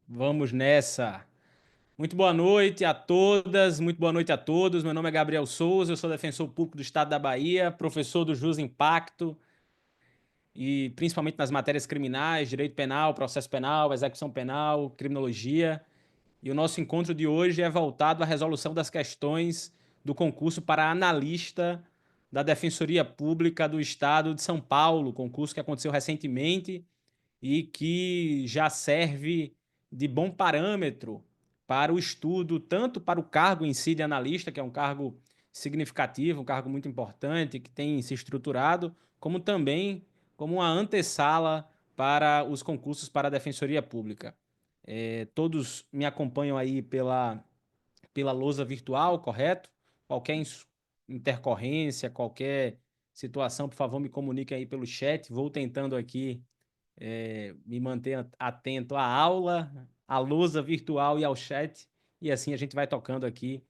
Vamos nessa. Muito boa noite a todas, muito boa noite a todos. Meu nome é Gabriel Souza, eu sou defensor público do Estado da Bahia, professor do Jus Impacto e principalmente nas matérias criminais, direito penal, processo penal, execução penal, criminologia. E o nosso encontro de hoje é voltado à resolução das questões do concurso para analista da Defensoria Pública do Estado de São Paulo, concurso que aconteceu recentemente e que já serve de bom parâmetro para o estudo, tanto para o cargo em si de analista, que é um cargo significativo, um cargo muito importante, que tem se estruturado, como também como uma antessala para os concursos para a Defensoria Pública. Todos me acompanham aí pela lousa virtual, correto? Qualquer intercorrência, qualquer situação, por favor, me comunique aí pelo chat. Vou tentando aqui me manter atento à aula, à lousa virtual e ao chat, e assim a gente vai tocando aqui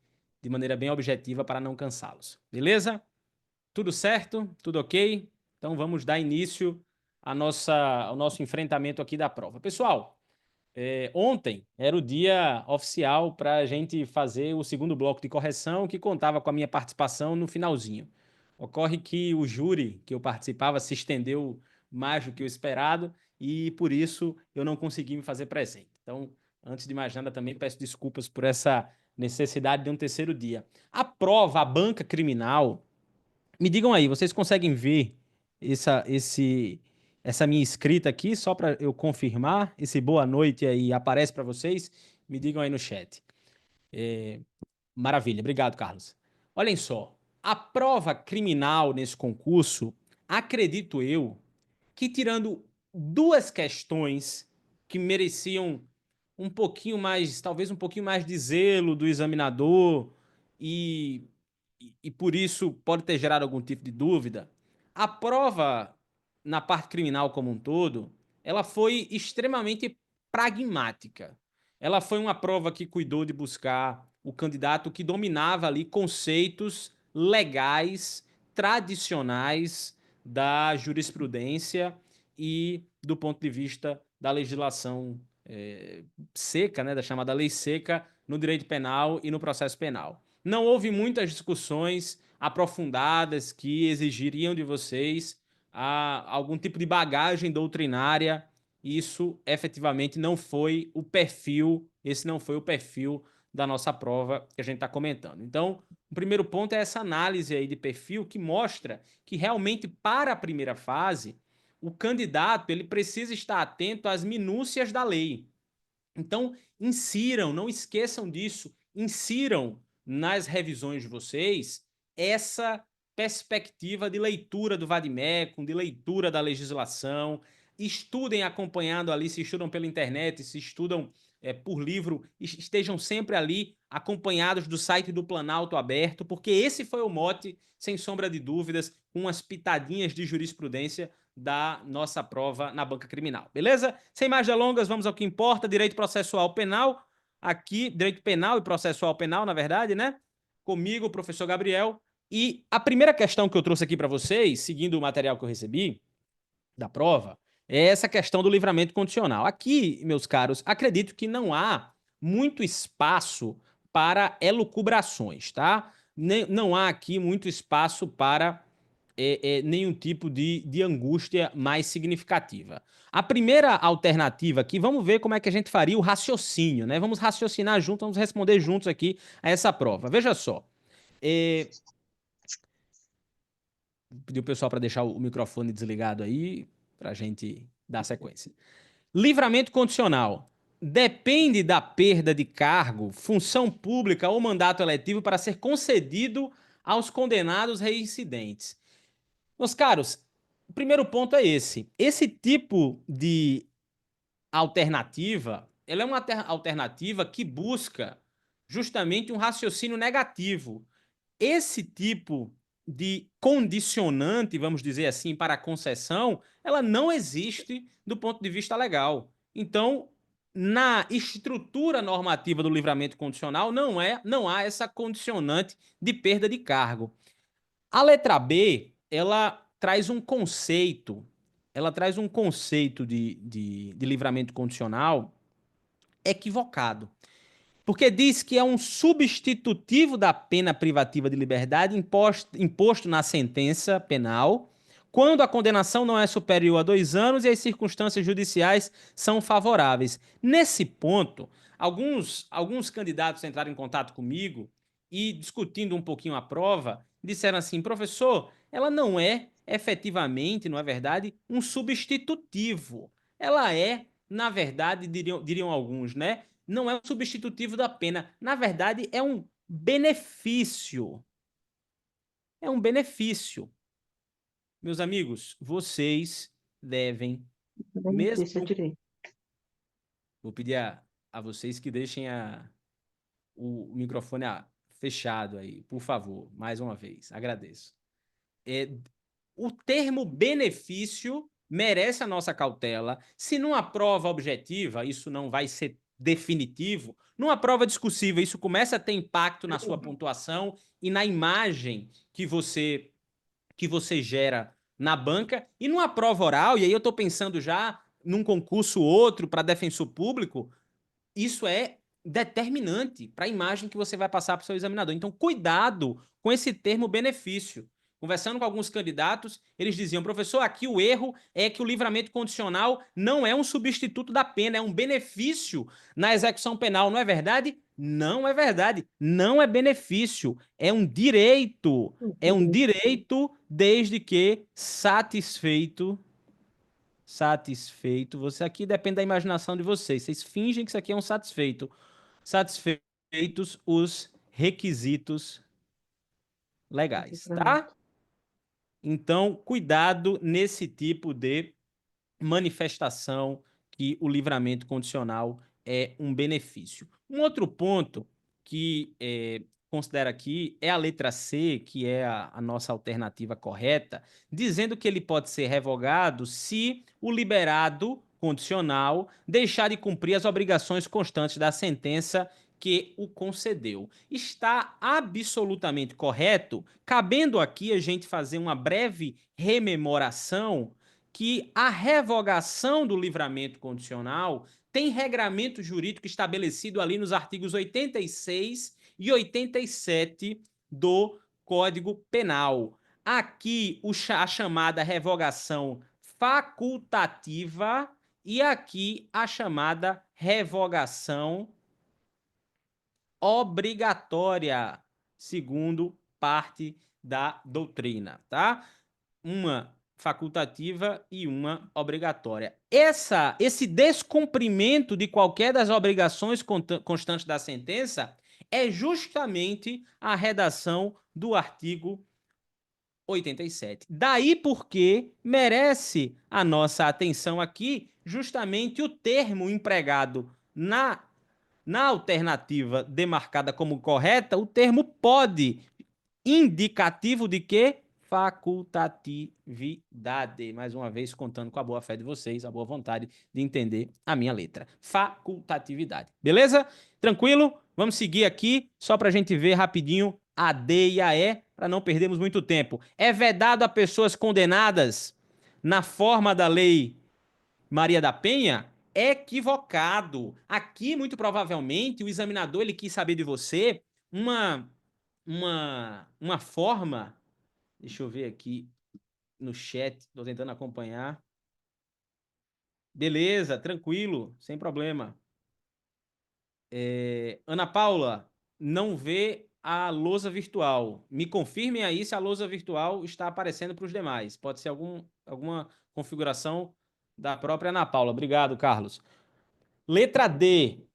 de maneira bem objetiva para não cansá-los. Beleza? Tudo certo? Tudo ok? Então vamos dar início ao nosso enfrentamento aqui da prova. Pessoal, ontem era o dia oficial para a gente fazer o segundo bloco de correção, que contava com a minha participação no finalzinho. Ocorre que o júri que eu participava se estendeu mais do que o esperado e por isso eu não consegui me fazer presente. Então, antes de mais nada, também peço desculpas por essa necessidade de um terceiro dia. A prova, a banca criminal, me digam aí, vocês conseguem ver essa minha escrita aqui, só para eu confirmar? Esse boa noite aí aparece para vocês? Me digam aí no chat. Maravilha, obrigado, Carlos. Olhem só, a prova criminal nesse concurso, acredito eu, que tirando duas questões que mereciam um pouquinho mais, talvez um pouquinho mais de zelo do examinador e, e por isso pode ter gerado algum tipo de dúvida. A prova na parte criminal como um todo, ela foi extremamente pragmática. Ela foi uma prova que cuidou de buscar o candidato que dominava ali conceitos legais, tradicionais da jurisprudência e do ponto de vista da legislação seca, né, da chamada lei seca, no direito penal e no processo penal. Não houve muitas discussões aprofundadas que exigiriam de vocês algum tipo de bagagem doutrinária. Isso efetivamente não foi o perfil, esse não foi o perfil da nossa prova que a gente está comentando. Então, o primeiro ponto é essa análise aí de perfil que mostra que realmente para a primeira fase o candidato ele precisa estar atento às minúcias da lei. Então, insiram, não esqueçam disso, insiram nas revisões de vocês essa perspectiva de leitura do vademecum, de leitura da legislação, estudem acompanhando ali, se estudam pela internet, se estudam por livro, estejam sempre ali acompanhados do site do Planalto aberto, porque esse foi o mote, sem sombra de dúvidas, com umas pitadinhas de jurisprudência da nossa prova na banca criminal, beleza? Sem mais delongas, vamos ao que importa, direito processual penal, aqui, direito penal e processual penal, na verdade, né? Comigo, o professor Gabriel, e a primeira questão que eu trouxe aqui para vocês, seguindo o material que eu recebi da prova, é essa questão do livramento condicional. Aqui, meus caros, acredito que não há muito espaço para elucubrações, tá? Não há aqui muito espaço para nenhum tipo de angústia mais significativa. A primeira alternativa aqui, vamos ver como é que a gente faria o raciocínio, né? Vamos raciocinar juntos, vamos responder juntos aqui a essa prova. Veja só. É, Pedi o pessoal para deixar o microfone desligado aí, para a gente dar sequência. Livramento condicional. Depende da perda de cargo, função pública ou mandato eletivo para ser concedido aos condenados reincidentes. Meus caros, o primeiro ponto é esse. Esse tipo de alternativa, ela é uma alternativa que busca justamente um raciocínio negativo. Esse tipo de condicionante, vamos dizer assim, para a concessão, ela não existe do ponto de vista legal. Então, na estrutura normativa do livramento condicional, não há essa condicionante de perda de cargo. A letra B, ela traz um conceito de livramento condicional equivocado. Porque diz que é um substitutivo da pena privativa de liberdade imposto na sentença penal, quando a condenação não é superior a 2 anos e as circunstâncias judiciais são favoráveis. Nesse ponto, alguns candidatos entraram em contato comigo e, discutindo um pouquinho a prova, disseram assim: professor, ela não é efetivamente, não é verdade, um substitutivo. Ela é, na verdade, diriam alguns, né? Não é um substitutivo da pena. Na verdade, é um benefício. É um benefício. Meus amigos, vocês devem, mesmo Benefício é direito. Vou pedir a vocês que deixem o microfone fechado aí, por favor, mais uma vez. Agradeço. O termo benefício merece a nossa cautela. Se numa prova objetiva, isso não vai ser definitivo, numa prova discursiva, isso começa a ter impacto na sua pontuação e na imagem que você gera na banca. E numa prova oral, e aí eu estou pensando já num concurso outro para defensor público, isso é determinante para a imagem que você vai passar para o seu examinador. Então, cuidado com esse termo benefício. Conversando com alguns candidatos, eles diziam: professor, aqui o erro é que o livramento condicional não é um substituto da pena, é um benefício na execução penal. Não é verdade? Não é verdade. Não é benefício, é um direito. É um direito desde que satisfeito. Você aqui depende da imaginação de vocês. Vocês fingem que isso aqui é um satisfeito. Satisfeitos os requisitos legais, tá? Então, cuidado nesse tipo de manifestação que o livramento condicional é um benefício. Um outro ponto que considero aqui é a letra C, que é a nossa alternativa correta, dizendo que ele pode ser revogado se o liberado condicional deixar de cumprir as obrigações constantes da sentença que o concedeu. Está absolutamente correto, cabendo aqui a gente fazer uma breve rememoração que a revogação do livramento condicional tem regramento jurídico estabelecido ali nos artigos 86 e 87 do Código Penal. Aqui a chamada revogação facultativa e aqui a chamada revogação obrigatória, segundo parte da doutrina, tá? Uma facultativa e uma obrigatória. Esse descumprimento de qualquer das obrigações constantes da sentença é justamente a redação do artigo 87. Daí porque merece a nossa atenção aqui justamente o termo empregado na alternativa demarcada como correta, o termo pode, indicativo de quê? Facultatividade. Mais uma vez, contando com a boa fé de vocês, a boa vontade de entender a minha letra. Facultatividade. Beleza? Tranquilo? Vamos seguir aqui, só para a gente ver rapidinho a D e a E, para não perdermos muito tempo. É vedado a pessoas condenadas na forma da lei Maria da Penha? Equivocado. Aqui, muito provavelmente, o examinador ele quis saber de você uma forma. Deixa eu ver aqui no chat, estou tentando acompanhar. Beleza, tranquilo, sem problema. Ana Paula, não vê a lousa virtual. Me confirmem aí se a lousa virtual está aparecendo para os demais. Pode ser alguma configuração da própria Ana Paula. Obrigado, Carlos. Letra D.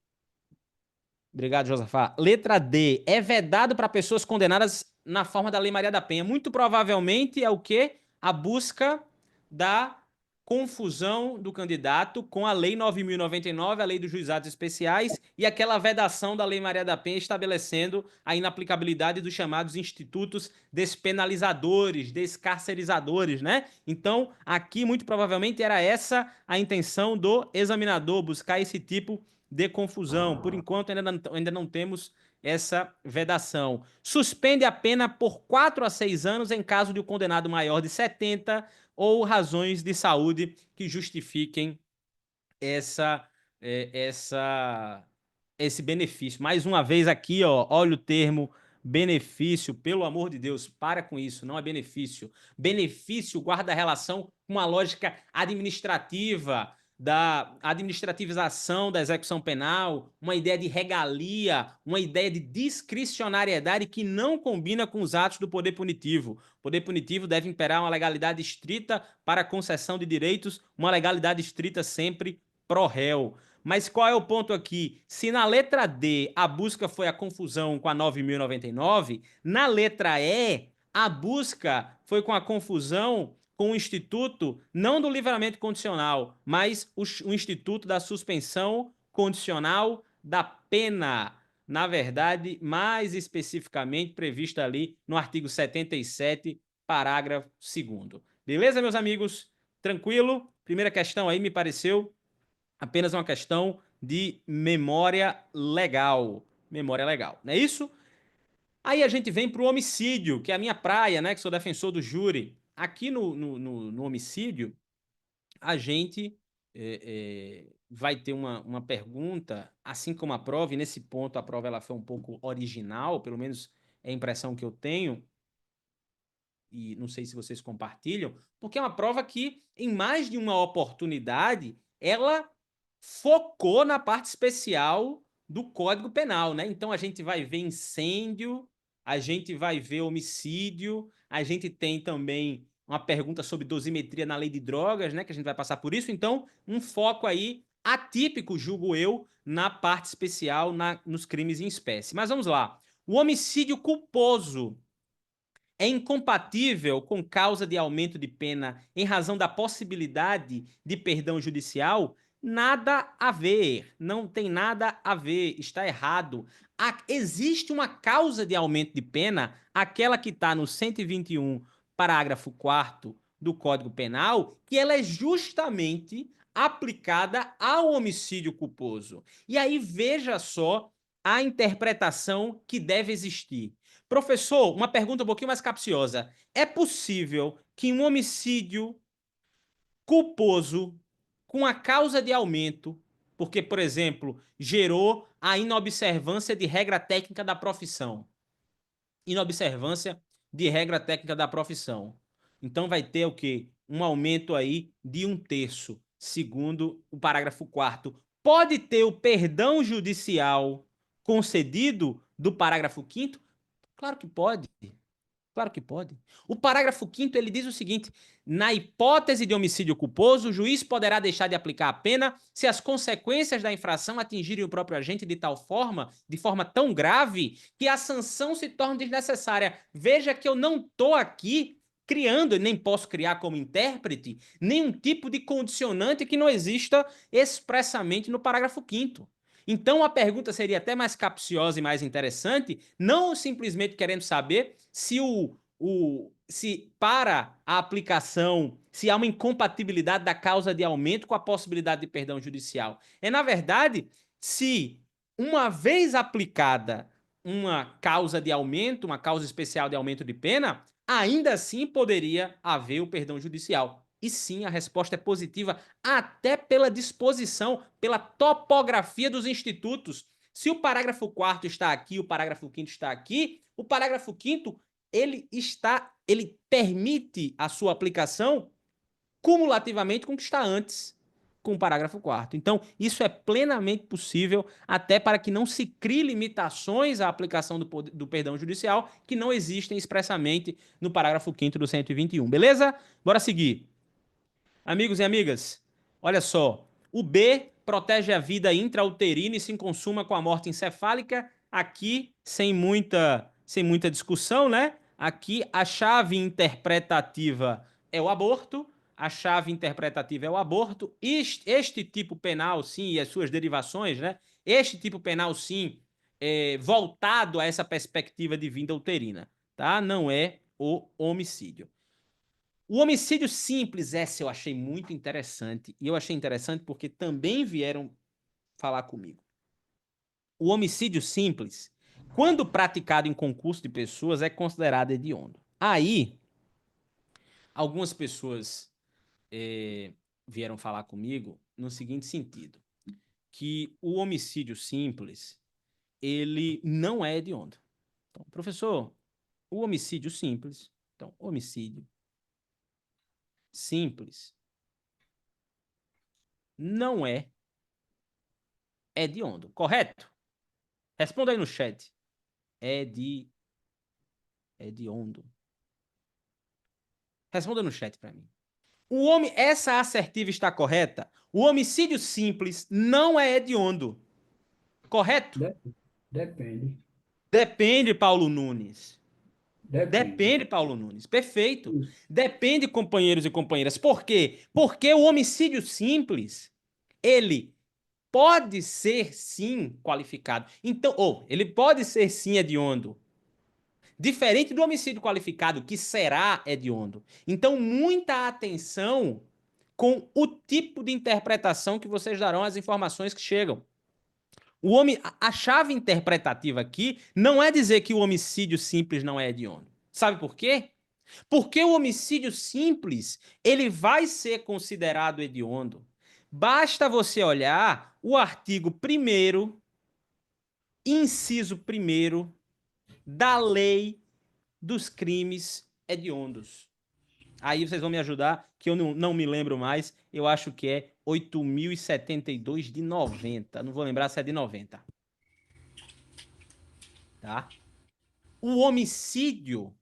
Obrigado, Josafá. Letra D. É vedado para pessoas condenadas na forma da Lei Maria da Penha. Muito provavelmente é o quê? A busca da confusão do candidato com a Lei 9.099, a Lei dos Juizados Especiais, e aquela vedação da Lei Maria da Penha estabelecendo a inaplicabilidade dos chamados institutos despenalizadores, descarcerizadores, né? Então, aqui, muito provavelmente, era essa a intenção do examinador, buscar esse tipo de confusão. Por enquanto, ainda não temos essa vedação. Suspende a pena por 4 a 6 anos em caso de o condenado maior de 70 ou razões de saúde que justifiquem esse benefício. Mais uma vez aqui, ó, olha o termo benefício, pelo amor de Deus, para com isso, não é benefício. Benefício guarda relação com uma lógica administrativa, da administrativização da execução penal, uma ideia de regalia, uma ideia de discricionariedade que não combina com os atos do poder punitivo. O poder punitivo deve imperar uma legalidade estrita para a concessão de direitos, uma legalidade estrita sempre pro réu. Mas qual é o ponto aqui? Se na letra D a busca foi a confusão com a 9.099, na letra E a busca foi com a confusão com o instituto, não do livramento condicional, mas o instituto da suspensão condicional da pena. Na verdade, mais especificamente prevista ali no artigo 77, parágrafo 2º. Beleza, meus amigos? Tranquilo? Primeira questão aí me pareceu apenas uma questão de memória legal. Memória legal, não é isso? Aí a gente vem para o homicídio, que é a minha praia, né? Que sou defensor do júri. Aqui no homicídio, a gente vai ter uma pergunta, assim como a prova, e nesse ponto a prova ela foi um pouco original, pelo menos é a impressão que eu tenho, e não sei se vocês compartilham, porque é uma prova que, em mais de uma oportunidade, ela focou na parte especial do Código Penal, né? Então a gente vai ver incêndio, a gente vai ver homicídio, a gente tem também uma pergunta sobre dosimetria na lei de drogas, né? Que a gente vai passar por isso. Então, um foco aí atípico, julgo eu, na parte especial, nos crimes em espécie. Mas vamos lá. O homicídio culposo é incompatível com causa de aumento de pena em razão da possibilidade de perdão judicial? Nada a ver, não tem nada a ver, está errado. Existe uma causa de aumento de pena, aquela que está no 121, parágrafo 4º do Código Penal, que ela é justamente aplicada ao homicídio culposo. E aí veja só a interpretação que deve existir. Professor, uma pergunta um pouquinho mais capciosa. É possível que um homicídio culposo com a causa de aumento, porque, por exemplo, gerou a inobservância de regra técnica da profissão. Inobservância de regra técnica da profissão. Então vai ter o quê? Um aumento aí de 1/3, segundo o parágrafo 4º. Pode ter o perdão judicial concedido do parágrafo 5º? Claro que pode. Claro que pode. O parágrafo 5º ele diz o seguinte: na hipótese de homicídio culposo, o juiz poderá deixar de aplicar a pena se as consequências da infração atingirem o próprio agente de forma tão grave, que a sanção se torne desnecessária. Veja que eu não estou aqui criando, nem posso criar como intérprete, nenhum tipo de condicionante que não exista expressamente no parágrafo 5º. Então a pergunta seria até mais capciosa e mais interessante, não simplesmente querendo saber se para a aplicação, se há uma incompatibilidade da causa de aumento com a possibilidade de perdão judicial. É, na verdade, se uma vez aplicada uma causa de aumento, uma causa especial de aumento de pena, ainda assim poderia haver o perdão judicial. E sim, a resposta é positiva, até pela disposição, pela topografia dos institutos. Se o parágrafo 4º está aqui, o parágrafo 5º está aqui, o parágrafo 5º ele permite a sua aplicação cumulativamente com o que está antes, com o parágrafo 4º. Então, isso é plenamente possível, até para que não se crie limitações à aplicação do perdão judicial que não existem expressamente no parágrafo 5º do 121. Beleza? Bora seguir. Amigos e amigas, olha só. O B protege a vida intrauterina e se consuma com a morte encefálica. Aqui, sem muita discussão, né? Aqui, a chave interpretativa é o aborto. A chave interpretativa é o aborto. Este tipo penal, sim, e as suas derivações, né? Este tipo penal, sim, é voltado a essa perspectiva de vida uterina, tá? Não é o homicídio. O homicídio simples, essa eu achei muito interessante. E eu achei interessante porque também vieram falar comigo. O homicídio simples, quando praticado em concurso de pessoas, é considerado hediondo. Aí, algumas pessoas vieram falar comigo no seguinte sentido. que o homicídio simples, ele não é hediondo. Então, professor, o homicídio simples, então, homicídio simples não é hediondo, correto? Responda aí no chat. Hediondo. Responda no chat para mim. Essa assertiva está correta? O homicídio simples não é hediondo, correto? De- Depende. Depende, Paulo Nunes. Depende. Depende, Paulo Nunes. Perfeito. Isso. Depende, companheiros e companheiras. Por quê? Porque o homicídio simples, ele pode ser sim qualificado. Então, ou ele pode ser sim hediondo. Diferente do homicídio qualificado, que será hediondo. Então, muita atenção com o tipo de interpretação que vocês darão às informações que chegam. A chave interpretativa aqui não é dizer que o homicídio simples não é hediondo. Sabe por quê? Porque o homicídio simples, ele vai ser considerado hediondo. Basta você olhar o artigo 1º, inciso 1º da Lei dos Crimes Hediondos. Aí vocês vão me ajudar, que eu não me lembro mais. Eu acho que é 8.072 de 90. Não vou lembrar se é de 90. Tá? O homicídio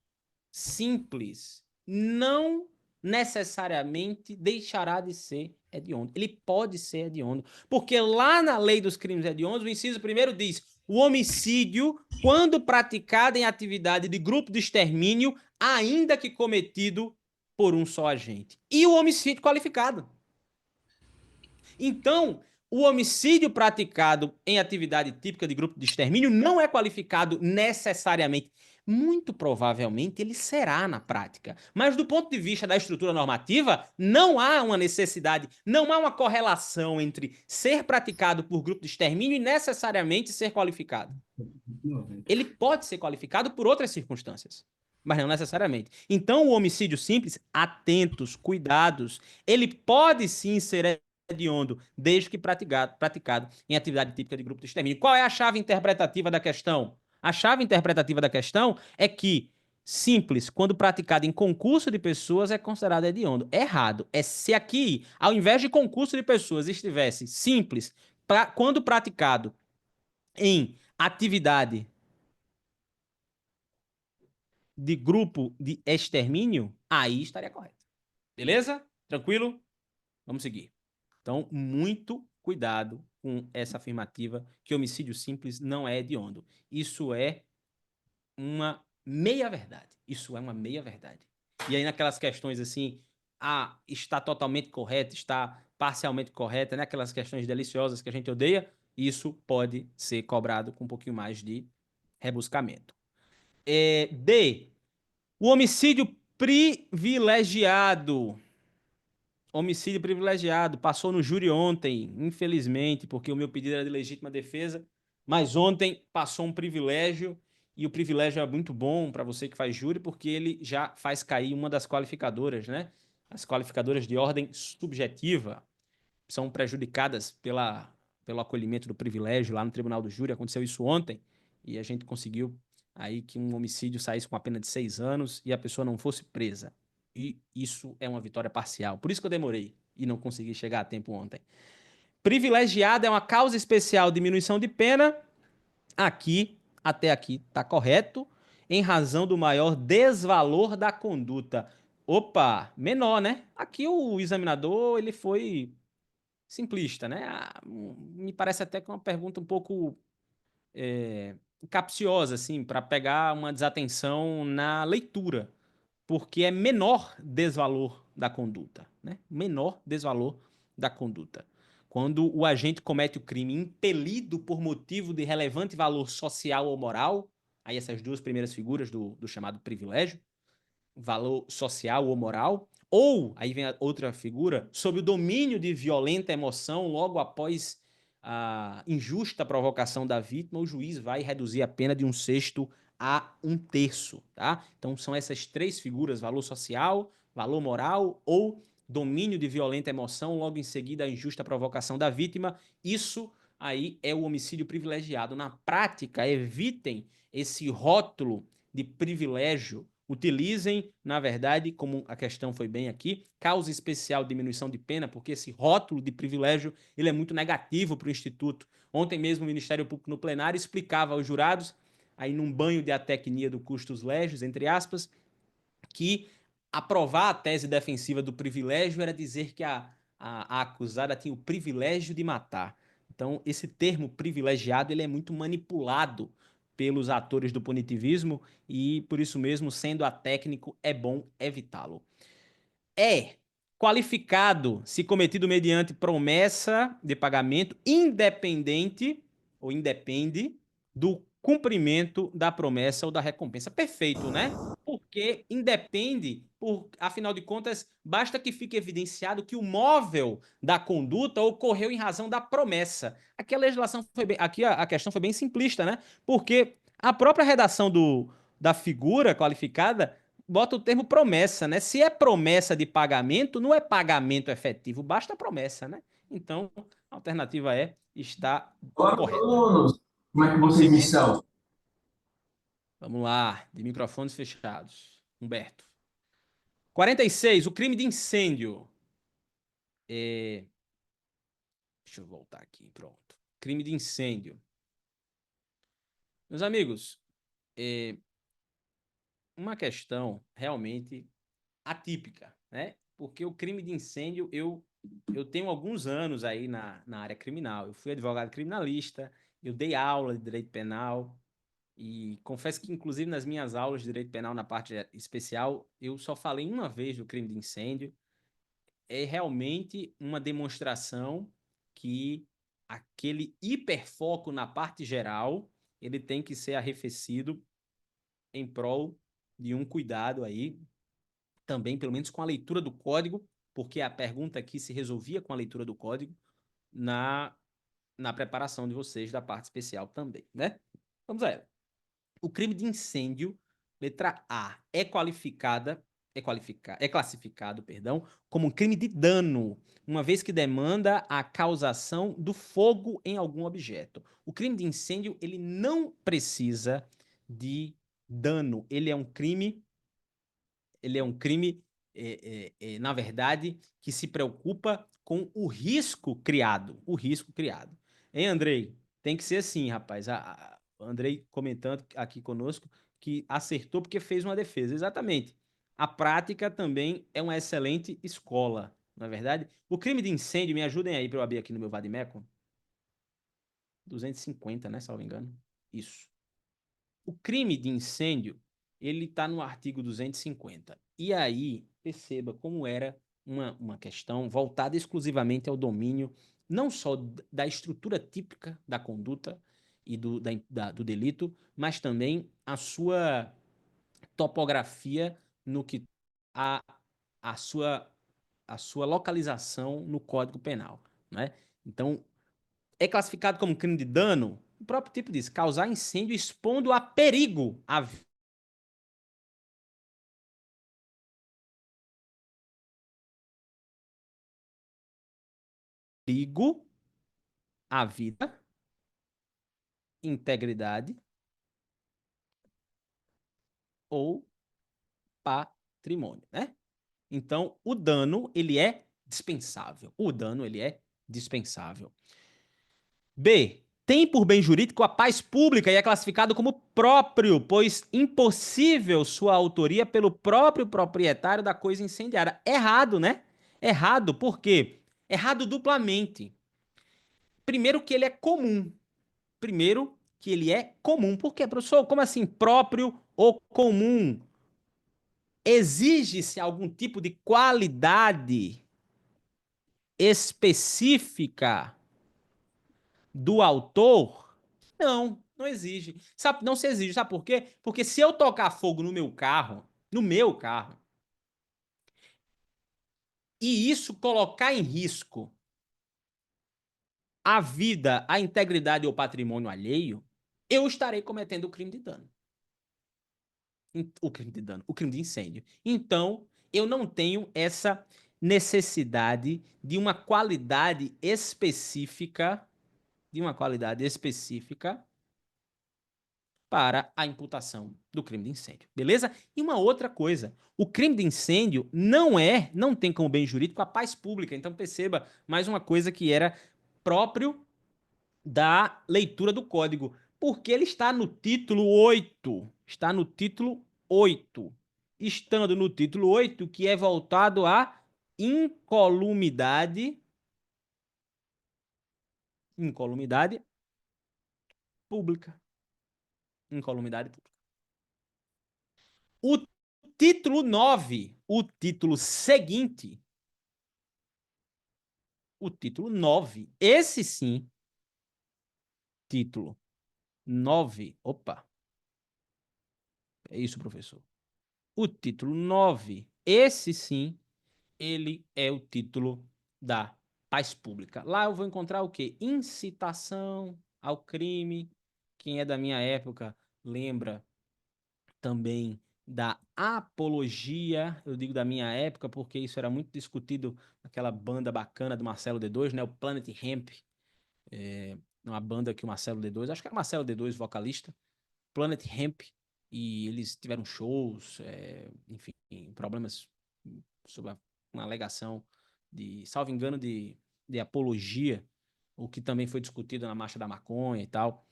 simples não necessariamente deixará de ser hediondo. Ele pode ser hediondo. Porque lá na Lei dos Crimes Hediondos, o inciso 1º diz: o homicídio, quando praticado em atividade de grupo de extermínio, ainda que cometido por um só agente. E o homicídio qualificado. Então, o homicídio praticado em atividade típica de grupo de extermínio não é qualificado necessariamente. Muito provavelmente ele será na prática. Mas do ponto de vista da estrutura normativa, não há uma necessidade, não há uma correlação entre ser praticado por grupo de extermínio e necessariamente ser qualificado. 90. Ele pode ser qualificado por outras circunstâncias, mas não necessariamente. Então, o homicídio simples, atentos, cuidados, ele pode sim ser hediondo, desde que praticado em atividade típica de grupo de extermínio. Qual é a chave interpretativa da questão? A chave interpretativa da questão é que simples, quando praticado em concurso de pessoas, é considerado hediondo. Errado. É se aqui, ao invés de concurso de pessoas, estivesse simples, quando praticado em atividade de grupo de extermínio, aí estaria correto. Beleza? Tranquilo? Vamos seguir. Então, muito cuidado com essa afirmativa que homicídio simples não é hediondo. Isso é uma meia-verdade. Isso é uma meia-verdade. E aí, naquelas questões assim, está totalmente correto, está parcialmente correta, né? Aquelas questões deliciosas que a gente odeia, isso pode ser cobrado com um pouquinho mais de rebuscamento. D. O homicídio privilegiado. Homicídio privilegiado. Passou no júri ontem, infelizmente, porque o meu pedido era de legítima defesa. Mas ontem passou um privilégio. E o privilégio é muito bom para você que faz júri, porque ele já faz cair uma das qualificadoras, né? As qualificadoras de ordem subjetiva são prejudicadas pelo acolhimento do privilégio lá no Tribunal do Júri. Aconteceu isso ontem. E a gente conseguiu aí que um homicídio saísse com a pena de 6 anos e a pessoa não fosse presa. E isso é uma vitória parcial. Por isso que eu demorei e não consegui chegar a tempo ontem. Privilegiada é uma causa especial de diminuição de pena. Aqui, até aqui, está correto, em razão do maior desvalor da conduta. Opa, menor, né? Aqui o examinador ele foi simplista, né? Me parece até que é uma pergunta um pouco capciosa, assim, para pegar uma desatenção na leitura, porque é menor desvalor da conduta, né? Menor desvalor da conduta. Quando o agente comete o crime impelido por motivo de relevante valor social ou moral, aí essas duas primeiras figuras do chamado privilégio, valor social ou moral, ou, aí vem a outra figura, sob o domínio de violenta emoção, logo após a injusta provocação da vítima, o juiz vai reduzir a pena de 1/6 a 1/3, tá? Então são essas três figuras, valor social, valor moral ou domínio de violenta emoção, logo em seguida a injusta provocação da vítima. Isso aí é o homicídio privilegiado. Na prática, evitem esse rótulo de privilégio. Utilizem, na verdade, como a questão foi bem aqui, causa especial diminuição de pena, porque esse rótulo de privilégio ele é muito negativo para o Instituto. Ontem mesmo o Ministério Público no plenário explicava aos jurados, aí num banho de atecnia do custos legis, entre aspas, que aprovar a tese defensiva do privilégio era dizer que a acusada tinha o privilégio de matar. Então, esse termo privilegiado ele é muito manipulado pelos atores do punitivismo e, por isso mesmo, sendo atécnico, é bom evitá-lo. É qualificado se cometido mediante promessa de pagamento independente ou independe do cumprimento da promessa ou da recompensa. Perfeito, né? Porque independe, afinal de contas, basta que fique evidenciado que o móvel da conduta ocorreu em razão da promessa. Aqui a legislação foi bem, aqui a questão foi bem simplista, né? Porque a própria redação da figura qualificada bota o termo promessa, né? Se é promessa de pagamento, não é pagamento efetivo, basta promessa, né? Então, a alternativa é está Olá, correta. alunos! Como é que vocês Seguindo, estão? vamos lá, de microfones fechados. Humberto. 46, o crime de incêndio. Deixa eu voltar aqui, pronto. Crime de incêndio. Meus amigos, uma questão realmente atípica, né? Porque o crime de incêndio, eu tenho alguns anos aí na área criminal. Eu fui advogado criminalista, eu dei aula de direito penal e confesso que, inclusive, nas minhas aulas de direito penal na parte especial, eu só falei uma vez do crime de incêndio. É realmente uma demonstração que aquele hiperfoco na parte geral, ele tem que ser arrefecido em prol de um cuidado aí também, pelo menos com a leitura do código, porque a pergunta aqui se resolvia com a leitura do código na preparação de vocês da parte especial também, né? Vamos a ela. O crime de incêndio, letra A, é classificado, perdão, como um crime de dano, uma vez que demanda a causação do fogo em algum objeto. O crime de incêndio, ele não precisa de dano, ele é um crime, na verdade, que se preocupa com o risco criado. O risco criado. Hein, Andrei? Tem que ser assim, rapaz. Andrei comentando aqui conosco que acertou porque fez uma defesa. Exatamente. A prática também é uma excelente escola, não é verdade? O crime de incêndio, me ajudem aí para eu abrir aqui no meu Vadimeco. 250, né, salvo engano. Isso. O crime de incêndio, ele está no artigo 250. E aí, perceba como era uma questão voltada exclusivamente ao domínio, não só da estrutura típica da conduta e do delito, mas também a sua topografia no que a, a sua a sua localização no Código Penal, né? Então, é classificado como crime de dano, o próprio tipo diz, causar incêndio expondo a perigo a perigo, a vida, integridade ou patrimônio, né? Então, o dano, ele é dispensável. O dano, ele é dispensável. B. Tem por bem jurídico a paz pública e é classificado como próprio, pois impossível sua autoria pelo próprio proprietário da coisa incendiária. Errado, né? Errado, por quê? Errado duplamente. Primeiro que ele é comum. Primeiro que ele é comum. Por quê, professor? Como assim próprio ou comum? Exige-se algum tipo de qualidade específica do autor? Não, não exige. Sabe, não se exige. Sabe por quê? Porque se eu tocar fogo no meu carro, e isso colocar em risco a vida, a integridade ou patrimônio alheio, eu estarei cometendo o crime de dano. O crime de dano, o crime de incêndio. Então, eu não tenho essa necessidade de uma qualidade específica de uma qualidade específica para a imputação do crime de incêndio, beleza? E uma outra coisa, o crime de incêndio não tem como bem jurídico a paz pública. Então perceba mais uma coisa que era próprio da leitura do código, porque ele está no título 8, está no título 8, estando no título 8, que é voltado à incolumidade pública. Incolumidade pública. O título 9, o título seguinte, o título 9, esse sim, título 9, opa, é isso, professor. O título 9, esse sim, ele é o título da paz pública. Lá eu vou encontrar o quê? Incitação ao crime. Quem é da minha época lembra também da apologia. Eu digo da minha época porque isso era muito discutido naquela banda bacana do Marcelo D2, né? O Planet Hemp. Uma banda que o Marcelo D2, acho que era o Marcelo D2, vocalista, Planet Hemp, e eles tiveram shows, enfim, problemas sobre uma alegação de, salvo engano, de apologia, o que também foi discutido na Marcha da Maconha e tal.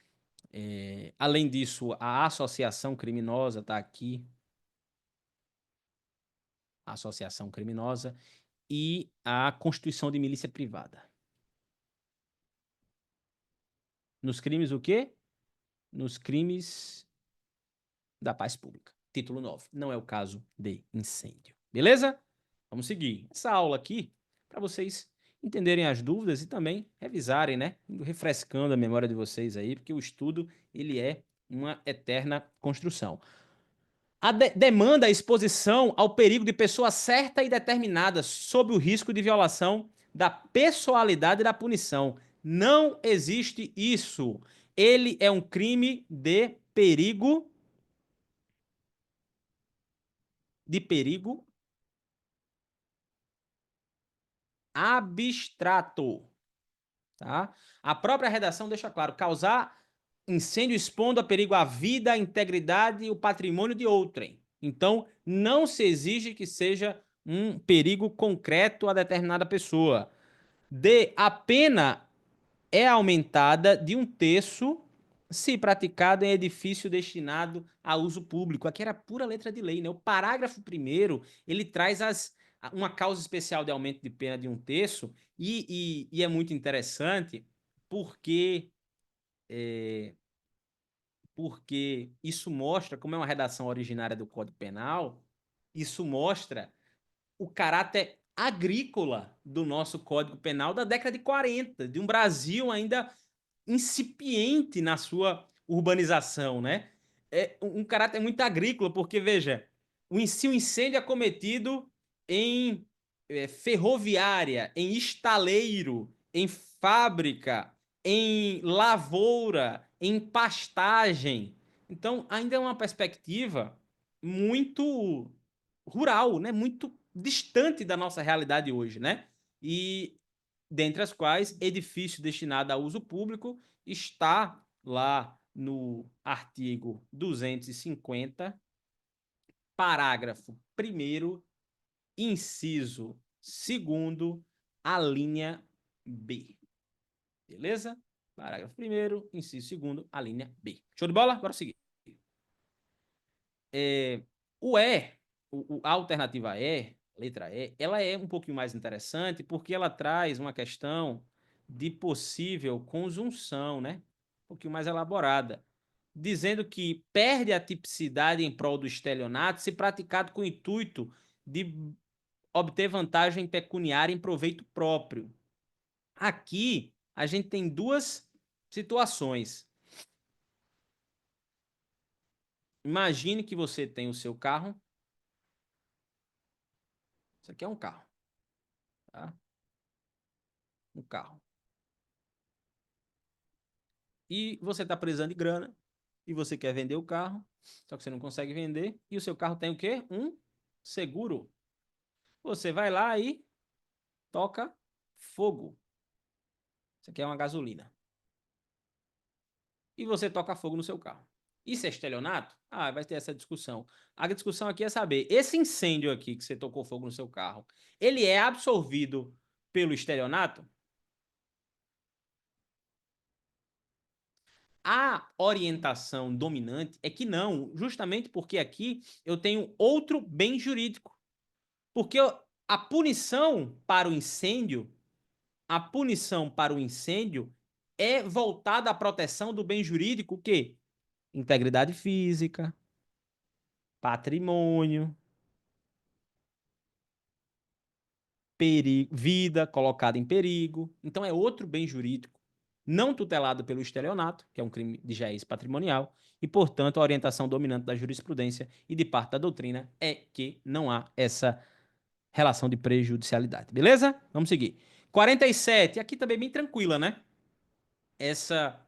Além disso, a associação criminosa está aqui, a associação criminosa, e a constituição de milícia privada. Nos crimes o quê? Nos crimes da paz pública. Título 9. Não é o caso de incêndio. Beleza? Vamos seguir. Essa aula aqui, para vocês entenderem as dúvidas e também revisarem, né? Refrescando a memória de vocês aí, porque o estudo, ele é uma eterna construção. A demanda a exposição ao perigo de pessoa certa e determinada sob o risco de violação da pessoalidade da punição. Não existe isso. Ele é um crime de perigo abstrato, tá? A própria redação deixa claro, causar incêndio expondo a perigo a vida, a integridade e o patrimônio de outrem. Então, não se exige que seja um perigo concreto a determinada pessoa. D. A pena é aumentada de 1/3 se praticado em edifício destinado a uso público. Aqui era pura letra de lei, né? O parágrafo 1º, ele traz uma causa especial de aumento de pena de 1/3 e é muito interessante porque, porque isso mostra, como é uma redação originária do Código Penal, isso mostra o caráter agrícola do nosso Código Penal da década de 40, de um Brasil ainda incipiente na sua urbanização, né? É um caráter muito agrícola, porque, veja, se o incêndio é cometido em ferroviária, em estaleiro, em fábrica, em lavoura, em pastagem. Então, ainda é uma perspectiva muito rural, né? Muito distante da nossa realidade hoje, né? E dentre as quais edifício destinado a uso público está lá no artigo 250, parágrafo 1º, inciso 2º, a linha B. Beleza? Parágrafo 1º, inciso 2º, a linha B. Show de bola? Bora seguir. O E, a alternativa E, letra E, ela é um pouquinho mais interessante porque ela traz uma questão de possível conjunção, né? Um pouquinho mais elaborada, dizendo que perde a tipicidade em prol do estelionato se praticado com o intuito de obter vantagem pecuniária em proveito próprio. Aqui, a gente tem duas situações. Imagine que você tem o seu carro. Isso aqui é um carro, tá? Um carro. E você está precisando de grana e você quer vender o carro, só que você não consegue vender e o seu carro tem o quê? Um seguro. Você vai lá e toca fogo. Isso aqui é uma gasolina. e você toca fogo no seu carro. Isso é estelionato? Ah, vai ter essa discussão. A discussão aqui é saber, esse incêndio aqui que você tocou fogo no seu carro, ele é absorvido pelo estelionato? A orientação dominante é que não, justamente porque aqui eu tenho outro bem jurídico. Porque a punição para o incêndio, a punição para o incêndio é voltada à proteção do bem jurídico, o quê? Integridade física, patrimônio, perigo, vida colocada em perigo. Então é outro bem jurídico não tutelado pelo estelionato, que é um crime de géis patrimonial, e, portanto, a orientação dominante da jurisprudência e de parte da doutrina é que não há essa relação de prejudicialidade. Beleza? Vamos seguir. 47, aqui também bem tranquila, né? Essa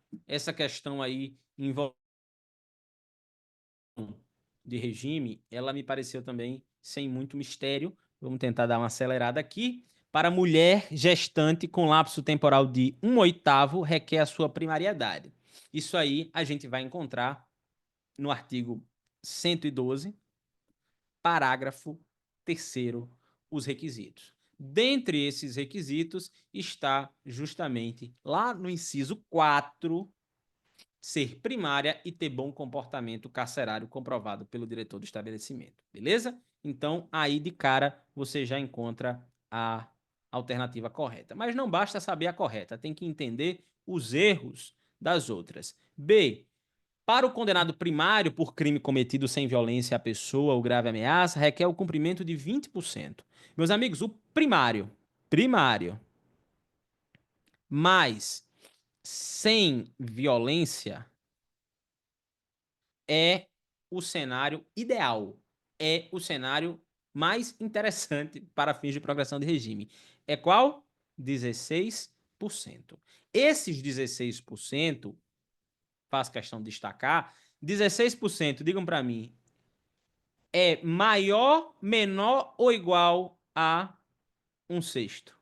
questão aí envolvendo de regime, ela me pareceu também sem muito mistério. Vamos tentar dar uma acelerada aqui. Para mulher gestante com lapso temporal de 1/8 requer a sua primariedade. Isso aí a gente vai encontrar no artigo 112, parágrafo 3º, os requisitos. Dentre esses requisitos está justamente lá no inciso 4, ser primária e ter bom comportamento carcerário comprovado pelo diretor do estabelecimento, beleza? Então, aí de cara você já encontra a alternativa correta. Mas não basta saber a correta, tem que entender os erros das outras. B. Para o condenado primário por crime cometido sem violência à pessoa ou grave ameaça, requer o cumprimento de 20%. Meus amigos, o primário, mais sem violência é o cenário ideal, é o cenário mais interessante para fins de progressão de regime. É qual? 16%. Esses 16%, faço questão de destacar, 16%, digam para mim, é maior, menor ou igual a 1/6?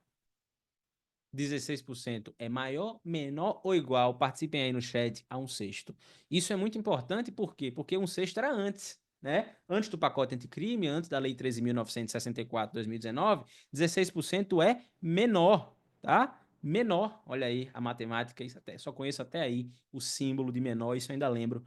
16% é maior, menor ou igual, participem aí no chat, a 1/6. Isso é muito importante, por quê? Porque 1/6 era antes, né? Antes do pacote anticrime, antes da Lei 13.964 de 2019, 16% é menor, tá? Menor, olha aí a matemática, isso até, só conheço até aí o símbolo de menor, isso eu ainda lembro.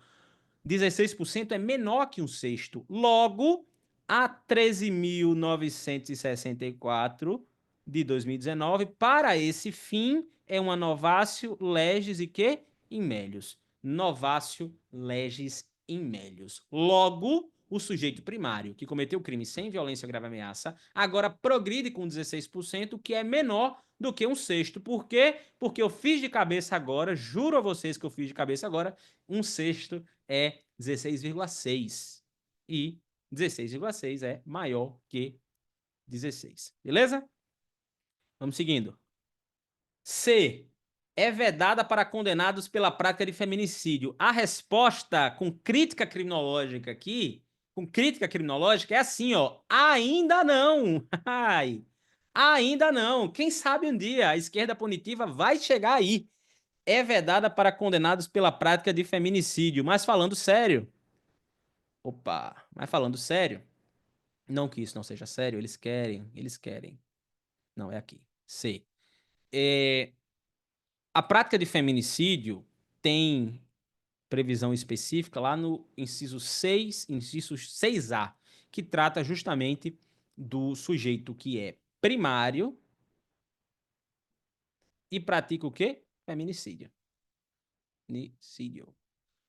16% é menor que 1/6. Logo, a 13.964 de 2019, para esse fim, é uma novatio legis e que? In melius. Novatio legis in melius. Logo, o sujeito primário que cometeu o crime sem violência ou grave ameaça, agora progride com 16%, que é menor do que 1/6. Por quê? Porque eu fiz de cabeça agora, juro a vocês que eu fiz de cabeça agora, 1/6 é 16,6. E 16,6 é maior que 16. Beleza? Vamos seguindo. C. É vedada para condenados pela prática de feminicídio. A resposta com crítica criminológica aqui, é assim, ó. Ainda não. Ainda não. Quem sabe um dia a esquerda punitiva vai chegar aí. É vedada para condenados pela prática de feminicídio. Mas falando sério. Opa, mas falando sério. Não que isso não seja sério, eles querem. Não, é aqui. C. A prática de feminicídio tem previsão específica lá no inciso 6, inciso 6A, que trata justamente do sujeito que é primário e pratica o quê? Feminicídio.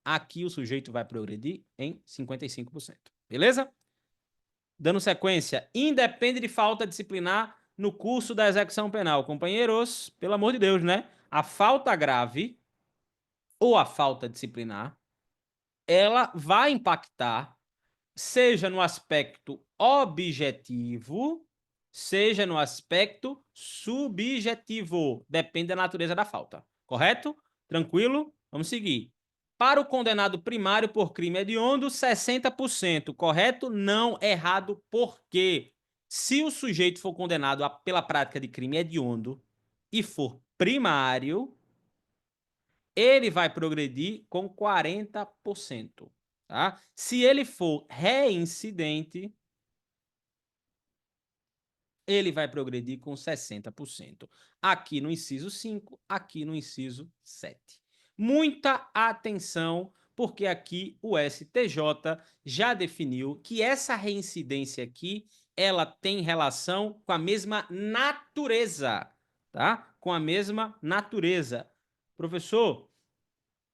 Aqui o sujeito vai progredir em 55%. Beleza? Dando sequência, independe de falta disciplinar no curso da execução penal. Companheiros, pelo amor de Deus, né? A falta grave ou a falta disciplinar, ela vai impactar, seja no aspecto objetivo, seja no aspecto subjetivo. Depende da natureza da falta. Correto? Tranquilo? Vamos seguir. Para o condenado primário por crime hediondo, 60%. Correto? Não, errado. Por quê? Se o sujeito for condenado pela prática de crime hediondo e for primário, ele vai progredir com 40%. Tá? Se ele for reincidente, ele vai progredir com 60%. Aqui no inciso 5, aqui no inciso 7. Muita atenção, porque aqui o STJ já definiu que essa reincidência aqui, ela tem relação com a mesma natureza, tá? Com a mesma natureza. Professor,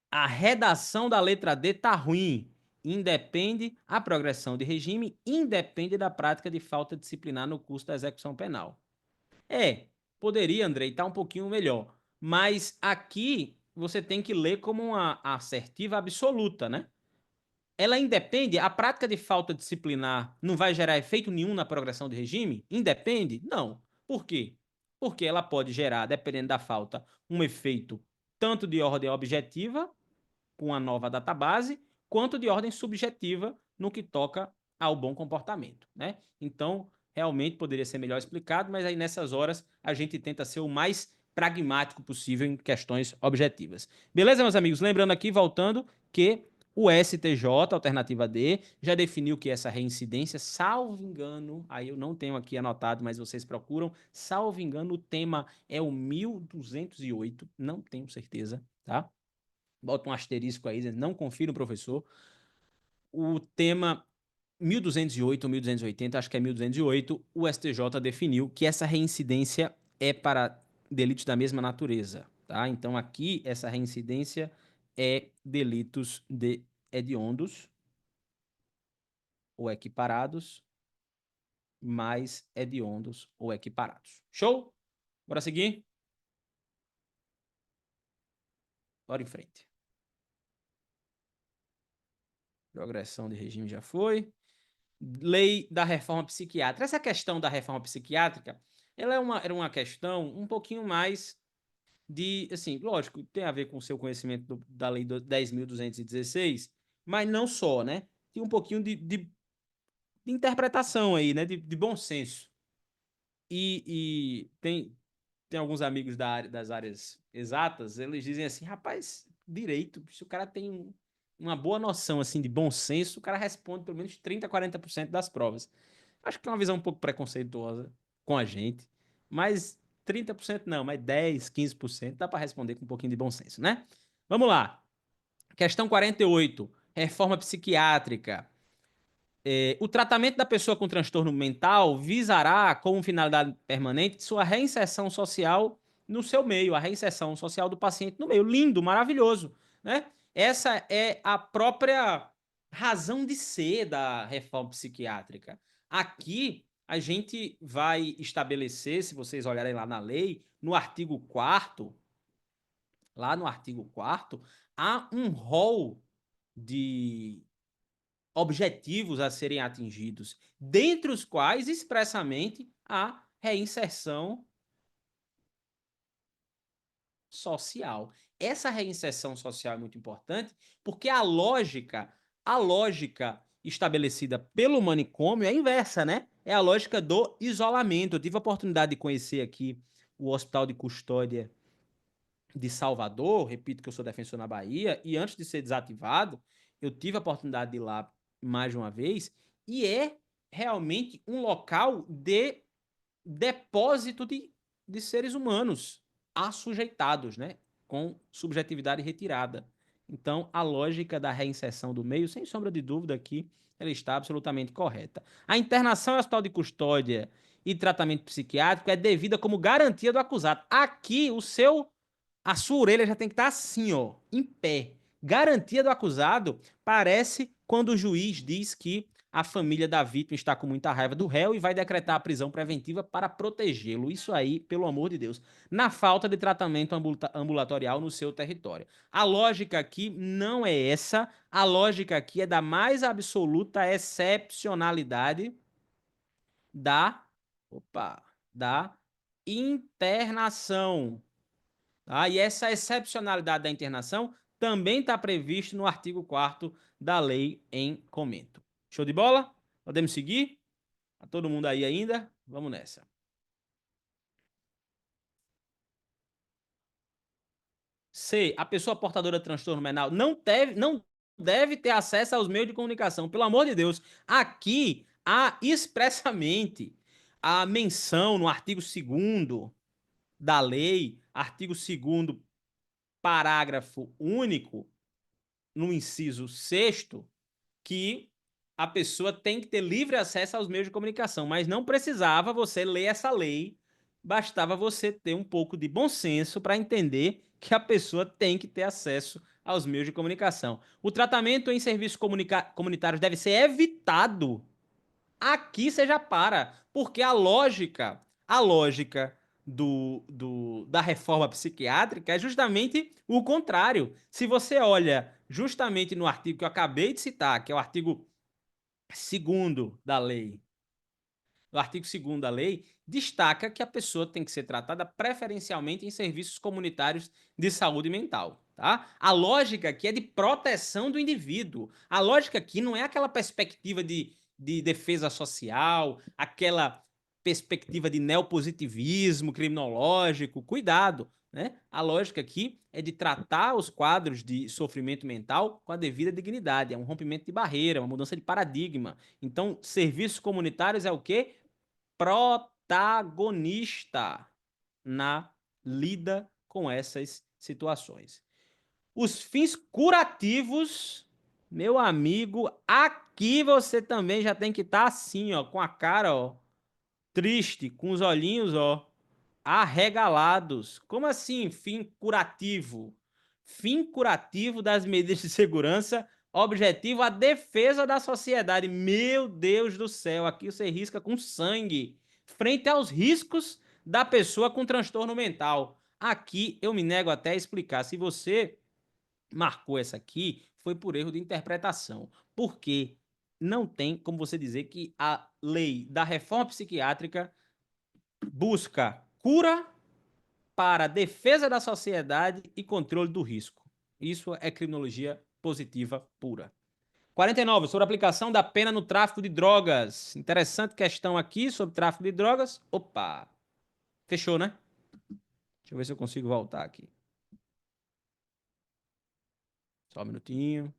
a redação da letra D tá ruim. Independe, a progressão de regime independe da prática de falta disciplinar no curso da execução penal. Poderia, Andrei, estar um pouquinho melhor. Mas aqui você tem que ler como uma assertiva absoluta, né? Ela independe, a prática de falta disciplinar não vai gerar efeito nenhum na progressão de regime? Independe? Não. Por quê? Porque ela pode gerar, dependendo da falta, um efeito tanto de ordem objetiva com a nova database, quanto de ordem subjetiva no que toca ao bom comportamento, né? Então, realmente poderia ser melhor explicado, mas aí nessas horas a gente tenta ser o mais pragmático possível em questões objetivas. Beleza, meus amigos? Lembrando aqui, voltando, que o STJ, alternativa D, já definiu que essa reincidência, salvo engano, aí eu não tenho aqui anotado, mas vocês procuram, salvo engano, o tema é o 1208, não tenho certeza, tá? Bota um asterisco aí, não confio no professor. O tema 1208 ou 1280, acho que é 1208, o STJ definiu que essa reincidência é para delitos da mesma natureza, tá? Então aqui essa reincidência é delitos de hediondos ou equiparados, mais hediondos ou equiparados. Show? Bora seguir? Bora em frente. Progressão de regime já foi. Lei da reforma psiquiátrica. Essa questão da reforma psiquiátrica, ela era uma questão um pouquinho mais de, assim, lógico, tem a ver com o seu conhecimento da lei 10.216, mas não só, né? Tem um pouquinho de interpretação aí, né? De bom senso. E tem alguns amigos das áreas exatas, eles dizem assim, rapaz, direito, se o cara tem uma boa noção assim de bom senso, o cara responde pelo menos 30, 40% das provas. Acho que é uma visão um pouco preconceituosa com a gente, mas 30% não, mas 10, 15% dá para responder com um pouquinho de bom senso, né? Vamos lá. Questão 48, reforma psiquiátrica. O tratamento da pessoa com transtorno mental visará, como finalidade permanente, sua reinserção social no seu meio, a reinserção social do paciente no meio. Lindo, maravilhoso, né? Essa é a própria razão de ser da reforma psiquiátrica. Aqui, a gente vai estabelecer, se vocês olharem lá na lei, no artigo 4º, lá no artigo 4º, há um rol de objetivos a serem atingidos, dentre os quais expressamente a reinserção social. Essa reinserção social é muito importante porque a lógica estabelecida pelo manicômio é inversa, né? É a lógica do isolamento. Eu tive a oportunidade de conhecer aqui o Hospital de Custódia de Salvador, repito que eu sou defensor na Bahia, e antes de ser desativado, eu tive a oportunidade de ir lá mais de uma vez, e é realmente um local de depósito de seres humanos assujeitados, né? Com subjetividade retirada. Então, a lógica da reinserção do meio, sem sombra de dúvida aqui, ela está absolutamente correta. A internação em hospital de custódia e tratamento psiquiátrico é devida como garantia do acusado. Aqui, a sua orelha já tem que estar assim, ó, em pé. Garantia do acusado parece quando o juiz diz que a família da vítima está com muita raiva do réu e vai decretar a prisão preventiva para protegê-lo. Isso aí, pelo amor de Deus, na falta de tratamento ambulatorial no seu território. A lógica aqui não é essa. A lógica aqui é da mais absoluta excepcionalidade da, da internação. E essa excepcionalidade da internação também está prevista no artigo 4º da lei em comento. Show de bola? Podemos seguir? Tá todo mundo aí ainda? Vamos nessa. C, a pessoa portadora de transtorno mental não deve ter acesso aos meios de comunicação. Pelo amor de Deus. Aqui há expressamente a menção no artigo 2º da lei, artigo 2º, parágrafo único, no inciso 6º, que a pessoa tem que ter livre acesso aos meios de comunicação, mas não precisava você ler essa lei, bastava você ter um pouco de bom senso para entender que a pessoa tem que ter acesso aos meios de comunicação. O tratamento em serviços comunitários deve ser evitado. Aqui você já para, porque a lógica da reforma psiquiátrica é justamente o contrário. Se você olha justamente no artigo que eu acabei de citar, que é o artigo 2º da lei, no artigo 2º da lei, destaca que a pessoa tem que ser tratada preferencialmente em serviços comunitários de saúde mental. Tá? A lógica aqui é de proteção do indivíduo. A lógica aqui não é aquela perspectiva de defesa social, aquela perspectiva de neopositivismo criminológico. Cuidado, né? A lógica aqui é de tratar os quadros de sofrimento mental com a devida dignidade. É um rompimento de barreira, uma mudança de paradigma. Então, serviços comunitários é o quê? Protagonista na lida com essas situações. Os fins curativos, meu amigo, aqui você também já tem que estar assim, ó, com a cara, ó, triste, com os olhinhos, ó, arregalados. Como assim, fim curativo? Fim curativo das medidas de segurança, objetivo a defesa da sociedade. Meu Deus do céu, aqui você risca com sangue, frente aos riscos da pessoa com transtorno mental. Aqui eu me nego até a explicar. Se você marcou essa aqui, foi por erro de interpretação. Porque não tem como você dizer que a lei da reforma psiquiátrica busca cura para defesa da sociedade e controle do risco. Isso é criminologia positiva pura. 49, sobre a aplicação da pena no tráfico de drogas. Interessante questão aqui sobre tráfico de drogas. Opa, fechou, né? Deixa eu ver se eu consigo voltar aqui. Só um minutinho.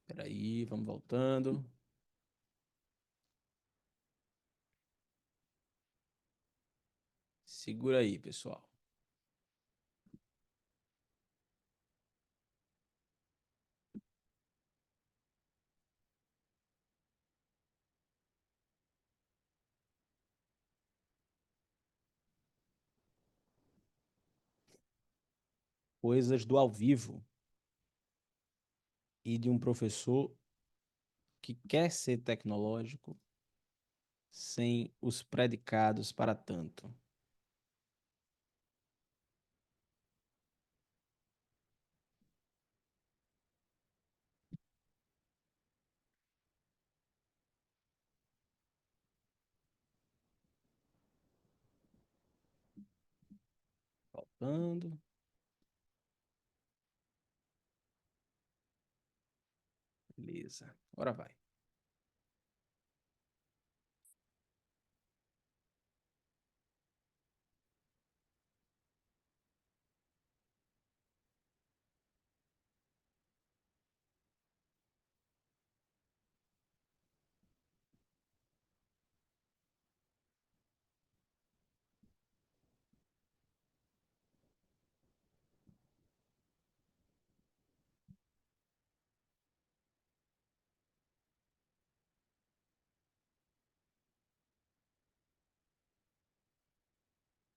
Peraí, vamos voltando. Segura aí, pessoal. Coisas do ao vivo e de um professor que quer ser tecnológico sem os predicados para tanto. Voltando. Beleza. Agora vai.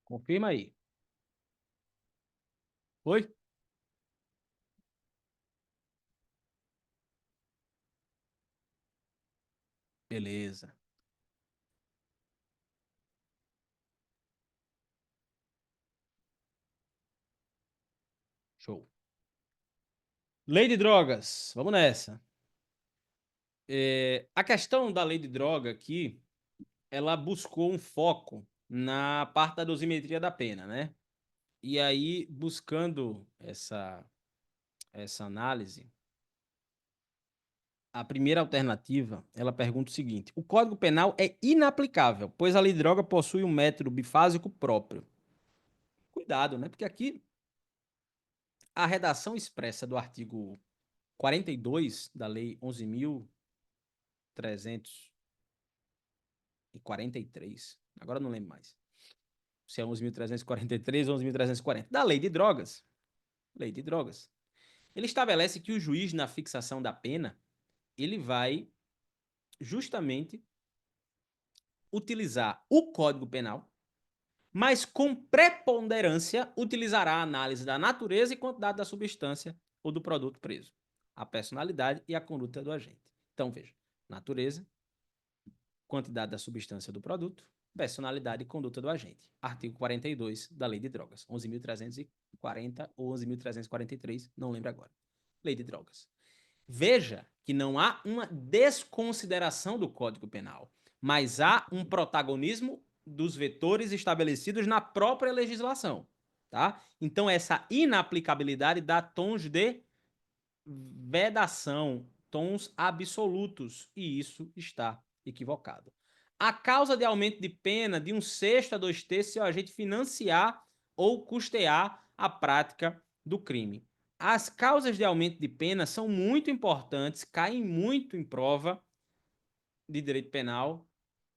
Confirma aí. Foi? Beleza. Show. Lei de drogas. Vamos nessa. A questão da lei de droga aqui, ela buscou um foco na parte da dosimetria da pena, né? E aí, buscando essa análise, a primeira alternativa, ela pergunta o seguinte: o Código Penal é inaplicável, pois a lei de droga possui um método bifásico próprio. Cuidado, né? Porque aqui a redação expressa do artigo 42 da Lei 11.343, agora eu não lembro mais se é 11.343 ou 11.340, da Lei de Drogas, ele estabelece que o juiz, na fixação da pena, ele vai justamente utilizar o Código Penal, mas com preponderância utilizará a análise da natureza e quantidade da substância ou do produto preso, a personalidade e a conduta do agente. Então, veja, natureza, quantidade da substância do produto, personalidade e conduta do agente. Artigo 42 da Lei de Drogas, 11.340 ou 11.343, não lembro agora. Lei de Drogas. Veja que não há uma desconsideração do Código Penal, mas há um protagonismo dos vetores estabelecidos na própria legislação, tá? Então essa inaplicabilidade dá tons de vedação, tons absolutos, e isso está equivocado. A causa de aumento de pena de 1/6 a 2/3 se o agente financiar ou custear a prática do crime. As causas de aumento de pena são muito importantes, caem muito em prova de direito penal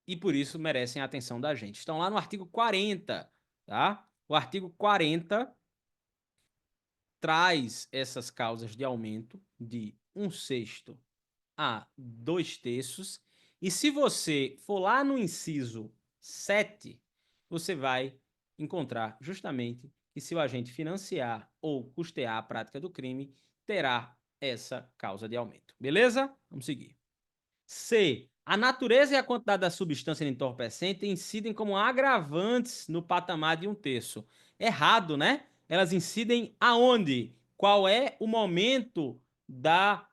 e por isso merecem a atenção da gente. Estão lá no artigo 40, tá? O artigo 40 traz essas causas de aumento de 1/6 a 2/3. E se você for lá no inciso 7, você vai encontrar justamente que se o agente financiar ou custear a prática do crime, terá essa causa de aumento. Beleza? Vamos seguir. C. A natureza e a quantidade da substância entorpecente incidem como agravantes no patamar de 1/3. Errado, né? Elas incidem aonde? Qual é o momento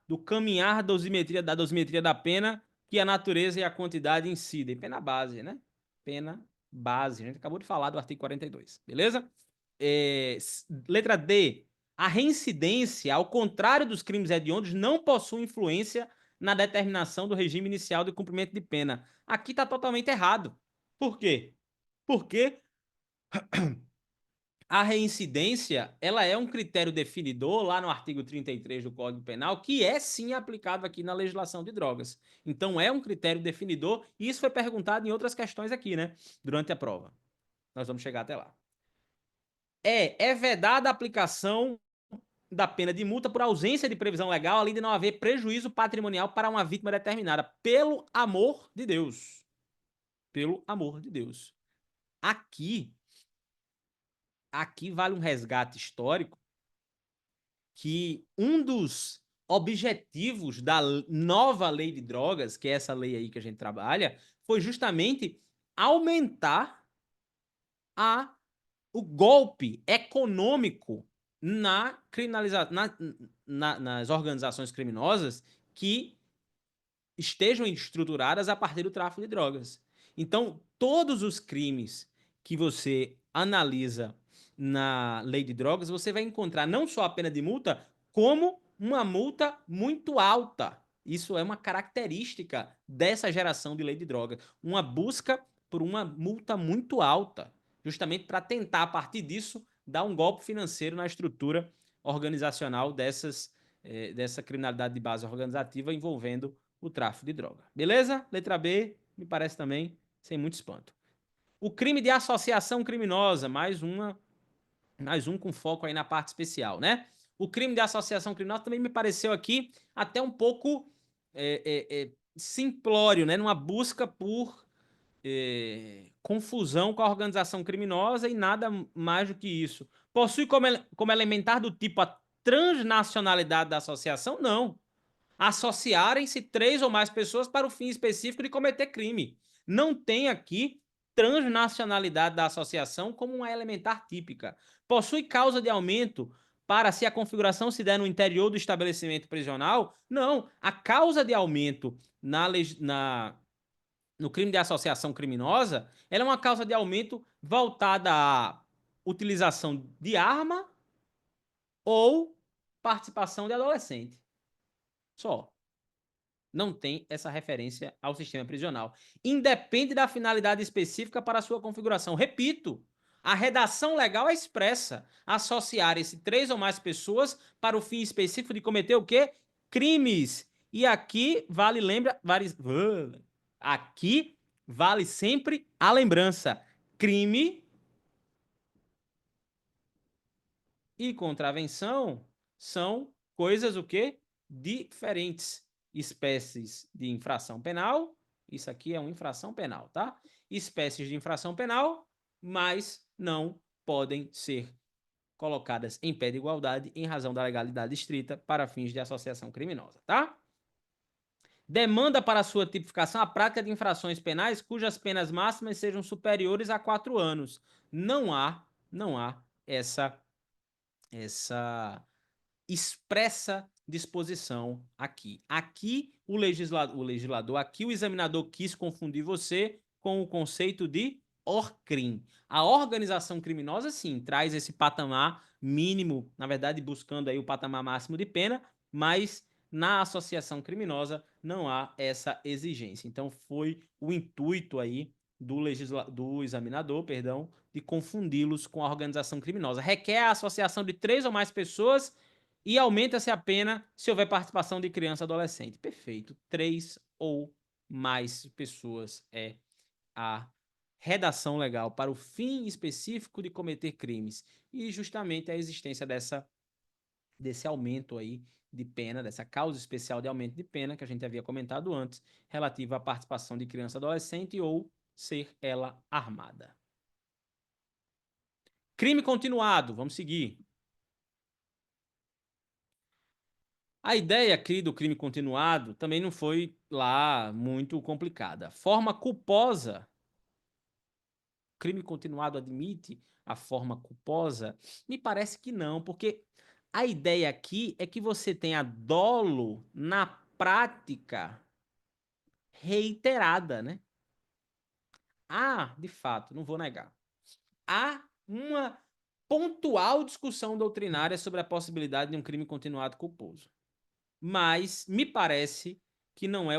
do caminhar da dosimetria da pena que a natureza e a quantidade incidem? Pena base, né? Pena base. A gente acabou de falar do artigo 42, beleza? Letra D. A reincidência, ao contrário dos crimes hediondos, não possui influência na determinação do regime inicial de cumprimento de pena. Aqui está totalmente errado. Por quê? Porque a reincidência, ela é um critério definidor lá no artigo 33 do Código Penal, que é sim aplicado aqui na legislação de drogas. Então é um critério definidor, e isso foi perguntado em outras questões aqui, né? Durante a prova. Nós vamos chegar até lá. É vedada a aplicação da pena de multa por ausência de previsão legal, além de não haver prejuízo patrimonial para uma vítima determinada. Pelo amor de Deus. Pelo amor de Deus. Aqui vale um resgate histórico que um dos objetivos da nova lei de drogas, que é essa lei aí que a gente trabalha, foi justamente aumentar o golpe econômico nas organizações criminosas que estejam estruturadas a partir do tráfico de drogas. Então, todos os crimes que você analisa na lei de drogas, você vai encontrar não só a pena de multa, como uma multa muito alta. Isso é uma característica dessa geração de lei de drogas. Uma busca por uma multa muito alta, justamente para tentar, a partir disso, dar um golpe financeiro na estrutura organizacional dessa criminalidade de base organizativa envolvendo o tráfico de droga. Beleza? Letra B, me parece também sem muito espanto. O crime de associação criminosa, mais um com foco aí na parte especial, né? O crime de associação criminosa também me pareceu aqui até um pouco simplório, né? Numa busca por confusão com a organização criminosa e nada mais do que isso. Possui como elementar do tipo a transnacionalidade da associação? Não. Associarem-se 3 ou mais pessoas para o fim específico de cometer crime. Não tem aqui transnacionalidade da associação como uma elementar típica. Possui causa de aumento para se a configuração se der no interior do estabelecimento prisional? Não. A causa de aumento no crime de associação criminosa, ela é uma causa de aumento voltada a utilização de arma ou participação de adolescente. Só. Não tem essa referência ao sistema prisional. Independe da finalidade específica para a sua configuração. Repito, a redação legal é expressa. Associar esse 3 ou mais pessoas para o fim específico de cometer o quê? Crimes. E aqui aqui vale sempre a lembrança. Crime e contravenção são coisas o quê? Diferentes. Espécies de infração penal, isso aqui é uma infração penal, tá? Espécies de infração penal, mas não podem ser colocadas em pé de igualdade em razão da legalidade estrita para fins de associação criminosa, tá? Demanda para sua tipificação a prática de infrações penais cujas penas máximas sejam superiores a 4 anos. Não há essa expressa disposição aqui. Aqui o legislador, aqui o examinador quis confundir você com o conceito de ORCRIM. A organização criminosa, sim, traz esse patamar mínimo, na verdade, buscando aí o patamar máximo de pena, mas na associação criminosa não há essa exigência. Então, foi o intuito aí do examinador, perdão, de confundi-los com a organização criminosa. Requer a associação de 3 ou mais pessoas e aumenta-se a pena se houver participação de criança e adolescente. Perfeito. 3 ou mais pessoas é a redação legal para o fim específico de cometer crimes. E justamente a existência desse aumento aí de pena, dessa causa especial de aumento de pena que a gente havia comentado antes, relativa à participação de criança e adolescente ou ser ela armada. Crime continuado, vamos seguir. A ideia aqui do crime continuado também não foi lá muito complicada. Forma culposa. Crime continuado admite a forma culposa? Me parece que não, porque a ideia aqui é que você tenha dolo na prática reiterada, né? De fato, não vou negar. Há uma pontual discussão doutrinária sobre a possibilidade de um crime continuado culposo. Mas me parece que não é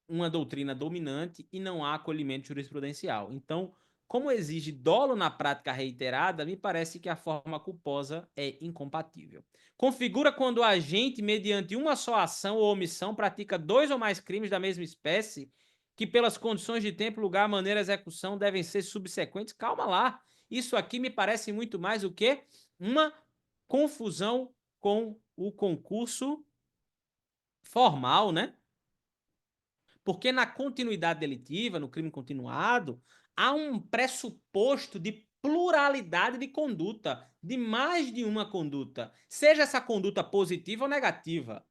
uma doutrina dominante e não há acolhimento jurisprudencial. Então, como exige dolo na prática reiterada, me parece que a forma culposa é incompatível. Configura quando o agente, mediante uma só ação ou omissão, pratica 2 ou mais crimes da mesma espécie, que pelas condições de tempo, lugar, maneira e execução devem ser subsequentes. Calma lá. Isso aqui me parece muito mais o que uma confusão com o concurso formal, né? Porque na continuidade delitiva, no crime continuado, há um pressuposto de pluralidade de conduta, de mais de uma conduta, seja essa conduta positiva ou negativa,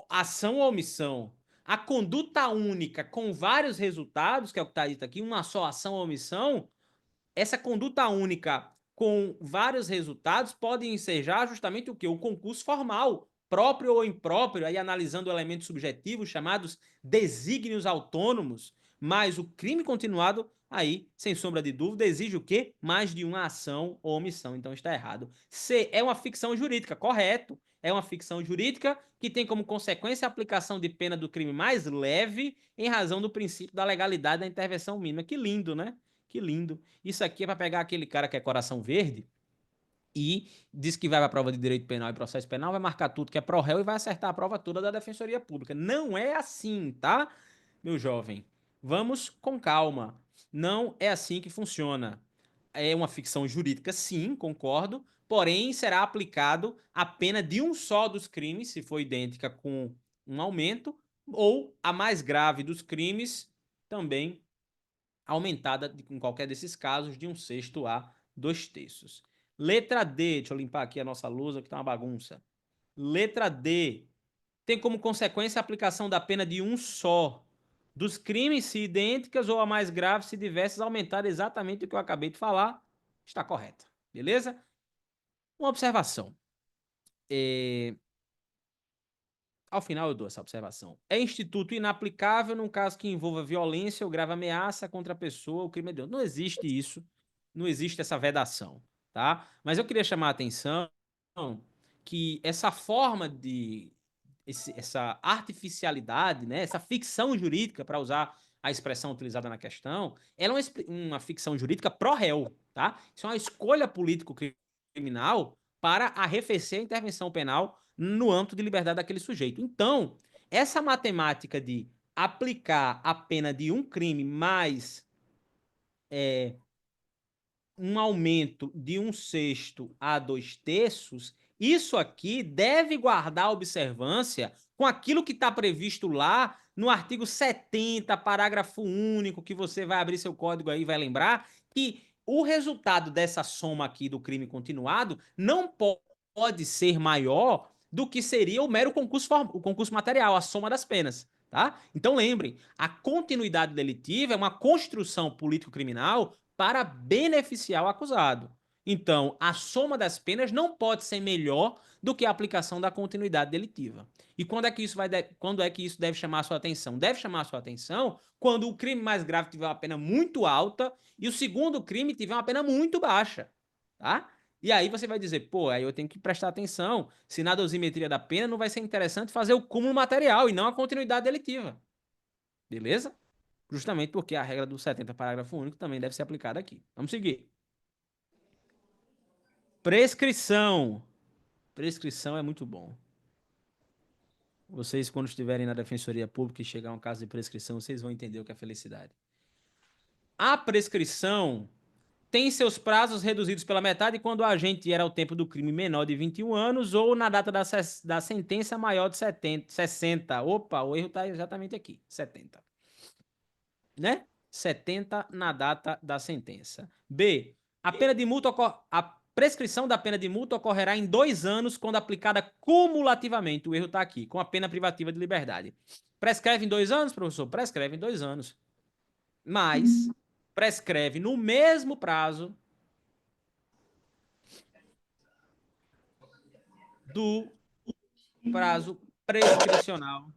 ação ou omissão. A conduta única com vários resultados, que é o que está dito aqui, uma só ação ou omissão, essa conduta única com vários resultados pode ensejar justamente o que? O concurso formal, próprio ou impróprio, aí analisando elementos subjetivos chamados desígnios autônomos, mas o crime continuado, aí, sem sombra de dúvida, exige o quê? Mais de uma ação ou omissão, então está errado. C é uma ficção jurídica, correto. É uma ficção jurídica que tem como consequência a aplicação de pena do crime mais leve em razão do princípio da legalidade da intervenção mínima. Que lindo, né? Que lindo. Isso aqui é para pegar aquele cara que é coração verde e diz que vai para a prova de direito penal e processo penal, vai marcar tudo que é pró-réu e vai acertar a prova toda da Defensoria Pública. Não é assim, tá, meu jovem? Vamos com calma. Não é assim que funciona. É uma ficção jurídica, sim, concordo, porém será aplicado a pena de um só dos crimes, se for idêntica com um aumento, ou a mais grave dos crimes, também aumentada em qualquer desses casos de 1/6 a 2/3. Letra D, deixa eu limpar aqui a nossa lousa que tá uma bagunça. Letra D, tem como consequência a aplicação da pena de um só dos crimes, se idênticas ou a mais grave, se diversas, aumentar exatamente o que eu acabei de falar, está correta. Beleza? Uma observação. Ao final eu dou essa observação. É instituto inaplicável num caso que envolva violência ou grave ameaça contra a pessoa ou crime hediondo. Não existe isso. não existe essa vedação, tá? Mas eu queria chamar a atenção que essa forma de essa artificialidade, né, essa ficção jurídica, para usar a expressão utilizada na questão, ela é uma ficção jurídica pró-réu, tá? Isso é uma escolha político-criminal para arrefecer a intervenção penal no âmbito de liberdade daquele sujeito. Então, essa matemática de aplicar a pena de um crime mais um aumento de 1/6 a 2/3, isso aqui deve guardar observância com aquilo que está previsto lá no artigo 70, parágrafo único, que você vai abrir seu código aí e vai lembrar, que o resultado dessa soma aqui do crime continuado não pode ser maior do que seria o mero o concurso material, a soma das penas. Tá? Então lembrem, a continuidade delitiva é uma construção político-criminal para beneficiar o acusado. Então, a soma das penas não pode ser melhor do que a aplicação da continuidade delitiva. E quando é que isso deve chamar a sua atenção? Deve chamar a sua atenção quando o crime mais grave tiver uma pena muito alta e o segundo crime tiver uma pena muito baixa, tá? E aí você vai dizer, pô, aí eu tenho que prestar atenção se na dosimetria da pena não vai ser interessante fazer o cúmulo material e não a continuidade delitiva. Beleza? Justamente porque a regra do 70, parágrafo único, também deve ser aplicada aqui. Vamos seguir. Prescrição. Prescrição é muito bom. Vocês, quando estiverem na Defensoria Pública e chegar um caso de prescrição, vocês vão entender o que é felicidade. A prescrição tem seus prazos reduzidos pela metade quando o agente era ao tempo do crime menor de 21 anos ou na data da sentença maior de 60. Opa, o erro está exatamente aqui, 70. Né? 70 na data da sentença. B. A prescrição da pena de multa ocorrerá em 2 anos quando aplicada cumulativamente. O erro está aqui, com a pena privativa de liberdade. Prescreve em 2 anos, professor? Prescreve em 2 anos. Mas prescreve no mesmo prazo do prazo prescricional.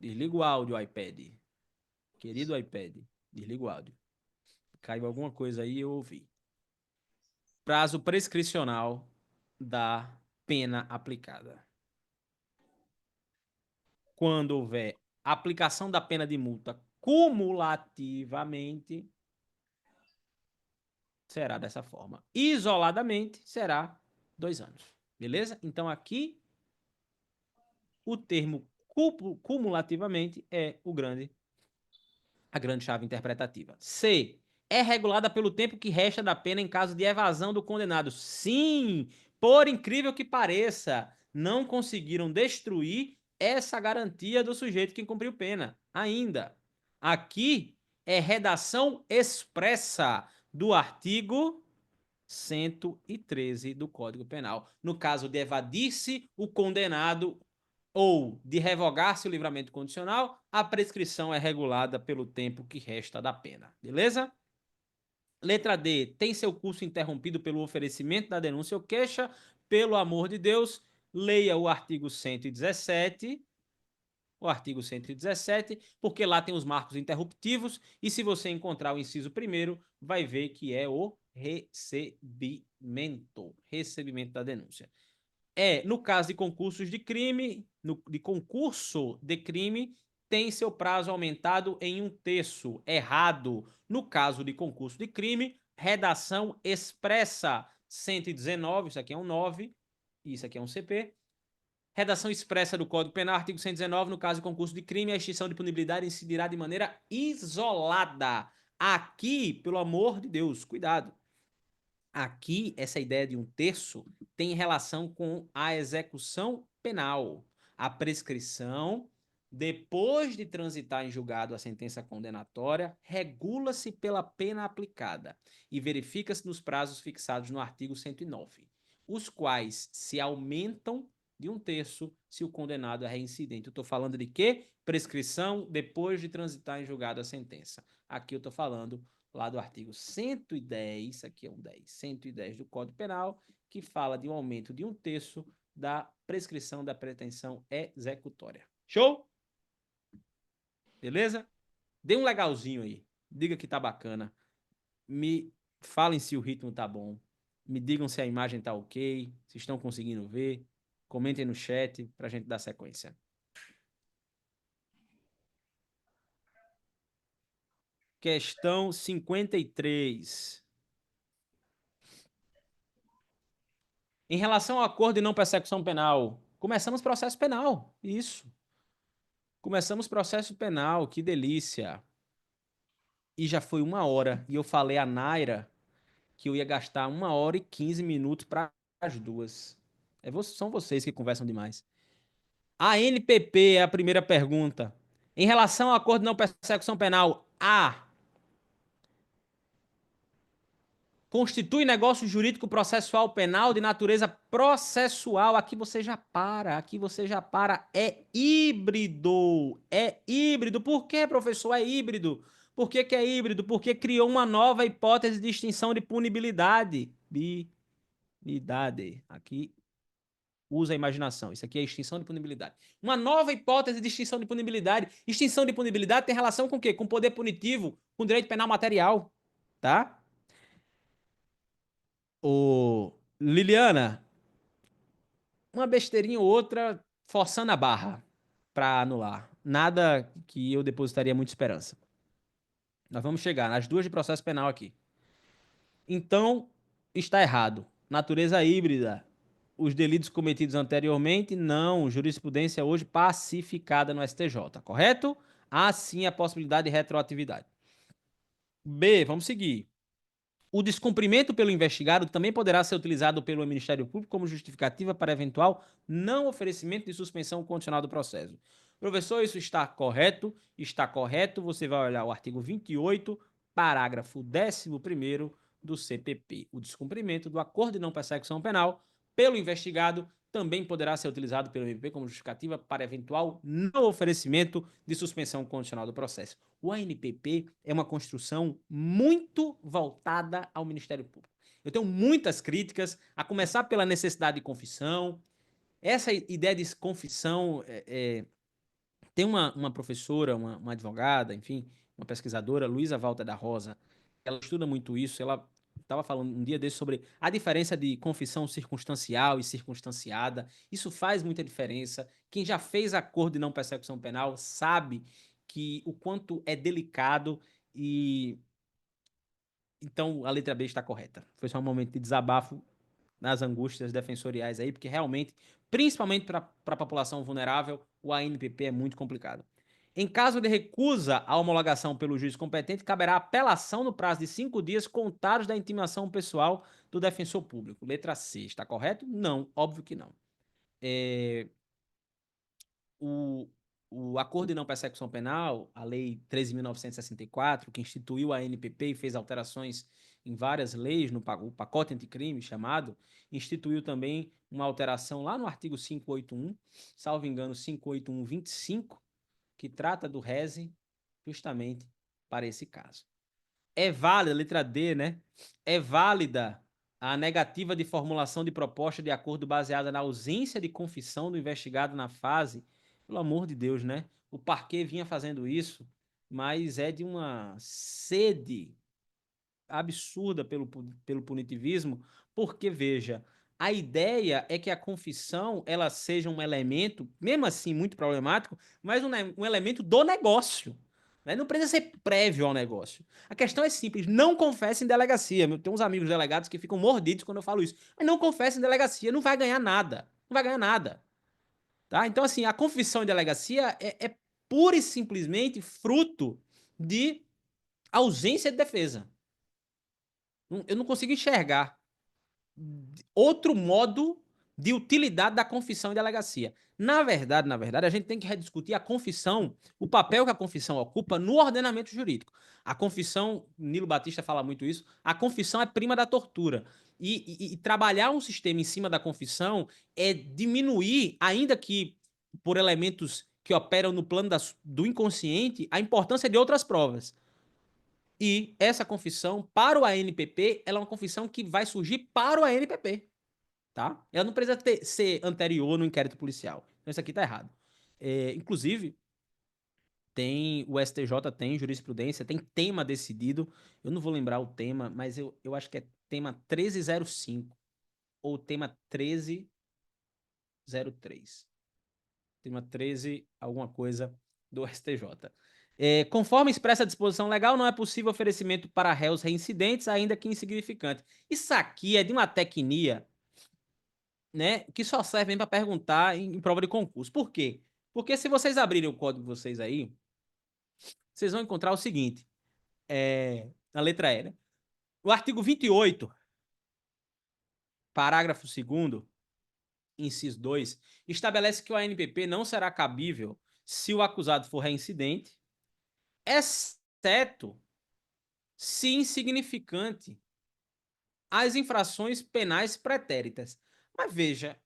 Desliga o áudio, iPad. Querido iPad, desliga o áudio. Caiu alguma coisa aí, eu ouvi. Prazo prescricional da pena aplicada. Quando houver aplicação da pena de multa cumulativamente, será dessa forma. Isoladamente, será 2 anos. Beleza? Então, aqui, o termo cumulativamente é a grande chave interpretativa. C. É regulada pelo tempo que resta da pena em caso de evasão do condenado. Sim, por incrível que pareça, não conseguiram destruir essa garantia do sujeito que cumpriu pena. Ainda. Aqui é redação expressa do artigo 113 do Código Penal. No caso de evadir-se o condenado ou de revogar-se o livramento condicional, a prescrição é regulada pelo tempo que resta da pena. Beleza? Letra D. Tem seu curso interrompido pelo oferecimento da denúncia ou queixa. Pelo amor de Deus, leia o artigo 117. O artigo 117, porque lá tem os marcos interruptivos, e se você encontrar o inciso primeiro, vai ver que é o recebimento da denúncia. No caso de concursos de crime, de concurso de crime, tem seu prazo aumentado em 1/3. Errado. No caso de concurso de crime, redação expressa 119, isso aqui é um 9, isso aqui é um CP. Redação expressa do Código Penal, artigo 119, no caso de concurso de crime, a extinção de punibilidade incidirá de maneira isolada. Aqui, pelo amor de Deus, cuidado. Aqui, essa ideia de 1/3 tem relação com a execução penal. A prescrição, depois de transitar em julgado a sentença condenatória, regula-se pela pena aplicada e verifica-se nos prazos fixados no artigo 109, os quais se aumentam de 1/3 se o condenado é reincidente. Eu estou falando de quê? Prescrição depois de transitar em julgado a sentença. Aqui eu estou falando lá do artigo 110, aqui é um 10, 110 do Código Penal, que fala de um aumento de 1/3 da prescrição da pretensão executória. Show? Beleza? Dê um legalzinho aí. Diga que tá bacana. Me falem se o ritmo tá bom. Me digam se a imagem tá ok, se estão conseguindo ver. Comentem no chat pra gente dar sequência. Questão 53. Em relação ao acordo de não persecução penal, começamos processo penal. Isso. Começamos processo penal, que delícia. E já foi 1 hora. E eu falei a Naira que eu ia gastar 1 hora e 15 minutos para as duas. São vocês que conversam demais. A NPP é a primeira pergunta. Em relação ao acordo de não persecução penal, A. Constitui negócio jurídico processual penal de natureza processual. Aqui você já para, aqui você já para. É híbrido. É híbrido. Por que, professor? É híbrido. Por que, que é híbrido? Porque criou uma nova hipótese de extinção de punibilidade. Punibilidade. Aqui usa a imaginação. Isso aqui é extinção de punibilidade. Uma nova hipótese de extinção de punibilidade. Extinção de punibilidade tem relação com o quê? Com poder punitivo, com direito penal material. Tá? Liliana, uma besteirinha ou outra forçando a barra para anular. Nada que eu depositaria muita esperança. Nós vamos chegar nas duas de processo penal aqui. Então, está errado. Natureza híbrida. Os delitos cometidos anteriormente, não. Jurisprudência hoje pacificada no STJ, correto? Há sim a possibilidade de retroatividade. B, vamos seguir. O descumprimento pelo investigado também poderá ser utilizado pelo Ministério Público como justificativa para eventual não oferecimento de suspensão condicional do processo. Professor, isso está correto? Está correto. Você vai olhar o artigo 28, parágrafo 11º do CPP. O descumprimento do acordo de não persecução penal pelo investigado também poderá ser utilizado pelo MP como justificativa para eventual não oferecimento de suspensão condicional do processo. O ANPP é uma construção muito voltada ao Ministério Público. Eu tenho muitas críticas, a começar pela necessidade de confissão. Essa ideia de confissão tem uma professora, uma advogada, enfim, uma pesquisadora, Luísa Walter da Rosa, ela estuda muito isso, ela estava falando um dia desse sobre a diferença de confissão circunstancial e circunstanciada. Isso faz muita diferença. Quem já fez acordo de não persecução penal sabe que o quanto é delicado e então a letra B está correta. Foi só um momento de desabafo nas angústias defensoriais aí, porque realmente, principalmente para a população vulnerável, o ANPP é muito complicado. Em caso de recusa à homologação pelo juiz competente, caberá apelação no prazo de 5 dias contados da intimação pessoal do defensor público. Letra C, está correto? Não, óbvio que não. O, o Acordo de Não Persecução Penal, a Lei 13.964, que instituiu a ANPP e fez alterações em várias leis, no pacote anticrime chamado, instituiu também uma alteração lá no artigo 581, salvo engano, 581-25, que trata do rese justamente para esse caso. É válida, letra D, né? É válida a negativa de formulação de proposta de acordo baseada na ausência de confissão do investigado na fase. Pelo amor de Deus, né? O parquet vinha fazendo isso, mas é de uma sede absurda pelo punitivismo, porque, veja, a ideia é que a confissão ela seja um elemento, mesmo assim muito problemático, mas um elemento do negócio. Né? Não precisa ser prévio ao negócio. A questão é simples, não confesse em delegacia. Tem uns amigos delegados que ficam mordidos quando eu falo isso. Mas não confesse em delegacia, não vai ganhar nada. Não vai ganhar nada. Tá? Então, assim, a confissão em delegacia é pura e simplesmente fruto de ausência de defesa. Eu não consigo enxergar outro modo de utilidade da confissão em delegacia. Na verdade, a gente tem que rediscutir a confissão, o papel que a confissão ocupa no ordenamento jurídico. A confissão, Nilo Batista fala muito isso, a confissão é prima da tortura. E trabalhar um sistema em cima da confissão é diminuir, ainda que por elementos que operam no plano do inconsciente, a importância de outras provas. E essa confissão, para o ANPP, ela é uma confissão que vai surgir para o ANPP, tá? Ela não precisa ser anterior no inquérito policial. Então isso aqui tá errado. Inclusive, tem o STJ tem jurisprudência, tem tema decidido. Eu não vou lembrar o tema, mas eu acho que é tema 1305 ou tema 1303. Tema 13, alguma coisa do STJ. Conforme expressa a disposição legal, não é possível oferecimento para réus reincidentes, ainda que insignificante. Isso aqui é de uma tecnia, né, que só serve para perguntar em prova de concurso. Por quê? Porque se vocês abrirem o código de vocês aí, vocês vão encontrar o seguinte, na letra E, né? O artigo 28, parágrafo 2º, inciso 2, estabelece que o ANPP não será cabível se o acusado for reincidente, exceto se insignificante as infrações penais pretéritas. Mas veja,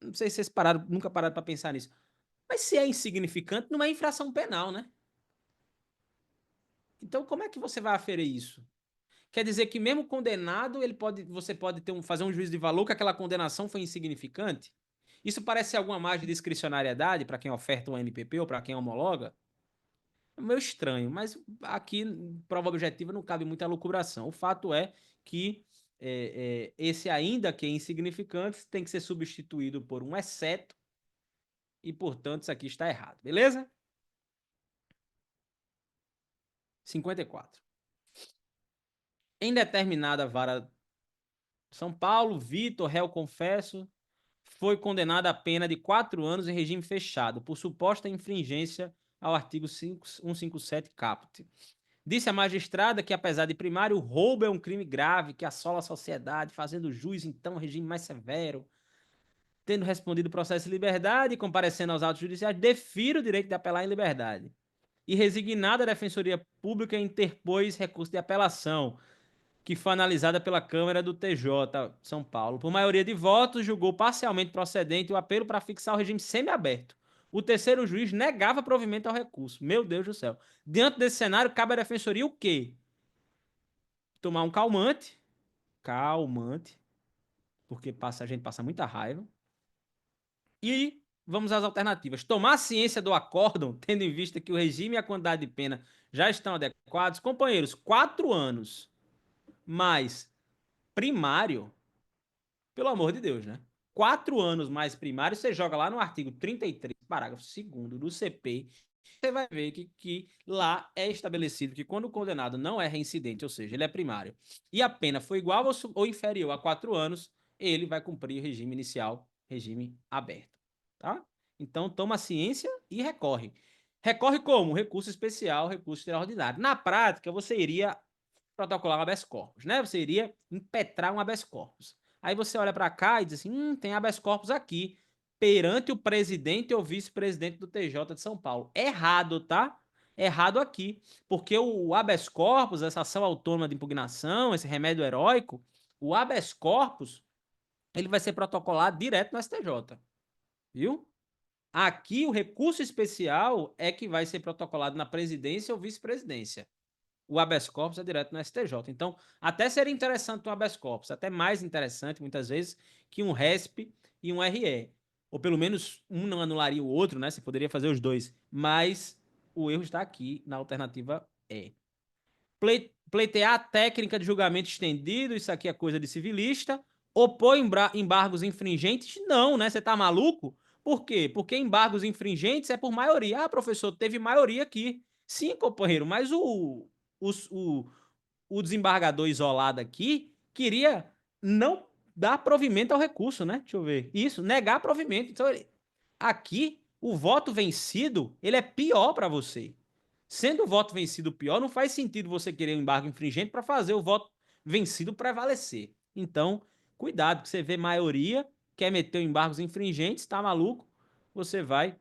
não sei se vocês nunca pararam para pensar nisso, mas se é insignificante, não é infração penal, né? Então, como é que você vai aferir isso? Quer dizer que mesmo condenado, você pode fazer um juízo de valor que aquela condenação foi insignificante? Isso parece alguma margem de discricionariedade para quem oferta um MPP ou para quem homologa? É meio estranho, mas aqui, prova objetiva, não cabe muita lucubração. O fato é que esse ainda que é insignificante tem que ser substituído por um exceto e, portanto, isso aqui está errado. Beleza? 54. Em determinada vara São Paulo, Vitor, réu confesso, foi condenado a pena de 4 anos em regime fechado por suposta infringência ao artigo 157 caput. Disse a magistrada que, apesar de primário, o roubo é um crime grave que assola a sociedade, fazendo jus, então, um regime mais severo. Tendo respondido o processo em liberdade e comparecendo aos autos judiciais, defiro o direito de apelar em liberdade. E resignada a Defensoria Pública interpôs recurso de apelação, que foi analisada pela Câmara do TJ São Paulo. Por maioria de votos, julgou parcialmente procedente o apelo para fixar o regime semiaberto. O terceiro juiz negava provimento ao recurso. Meu Deus do céu. Diante desse cenário, cabe à Defensoria o quê? Tomar um calmante. Calmante. Porque a gente passa muita raiva. E vamos às alternativas. Tomar ciência do acórdão, tendo em vista que o regime e a quantidade de pena já estão adequados. Companheiros, 4 anos mais primário, pelo amor de Deus, né? 4 anos mais primário, você joga lá no artigo 33, parágrafo 2º do CP, você vai ver que lá é estabelecido que quando o condenado não é reincidente, ou seja, ele é primário, e a pena foi igual ou inferior a 4 anos, ele vai cumprir o regime inicial, regime aberto, tá? Então toma ciência e recorre. Recorre como? Recurso especial, recurso extraordinário. Na prática, você iria protocolar um habeas corpus, né? Você iria impetrar um habeas corpus. Aí você olha para cá e diz assim, tem habeas corpus aqui, perante o presidente ou vice-presidente do TJ de São Paulo. Errado, tá? Errado aqui, porque o habeas corpus, essa ação autônoma de impugnação, esse remédio heróico, o habeas corpus, ele vai ser protocolado direto no STJ, viu? Aqui o recurso especial é que vai ser protocolado na presidência ou vice-presidência. O habeas corpus é direto no STJ. Então, até seria interessante um habeas corpus, até mais interessante, muitas vezes, que um RESP e um RE. Ou pelo menos um não anularia o outro, né? Você poderia fazer os dois. Mas o erro está aqui na alternativa E. Pleitear a técnica de julgamento estendido, isso aqui é coisa de civilista. Opor embargos infringentes? Não, né? Você tá maluco? Por quê? Porque embargos infringentes é por maioria. Ah, professor, teve maioria aqui. Sim, companheiro, mas o, o, o desembargador isolado aqui queria não dar provimento ao recurso, né? Deixa eu ver. Isso, negar provimento. Então, aqui, o voto vencido, ele é pior para você. Sendo o voto vencido pior, não faz sentido você querer um embargo infringente para fazer o voto vencido prevalecer. Então, cuidado, que você vê maioria, quer meter embargos infringentes, tá maluco? Você vai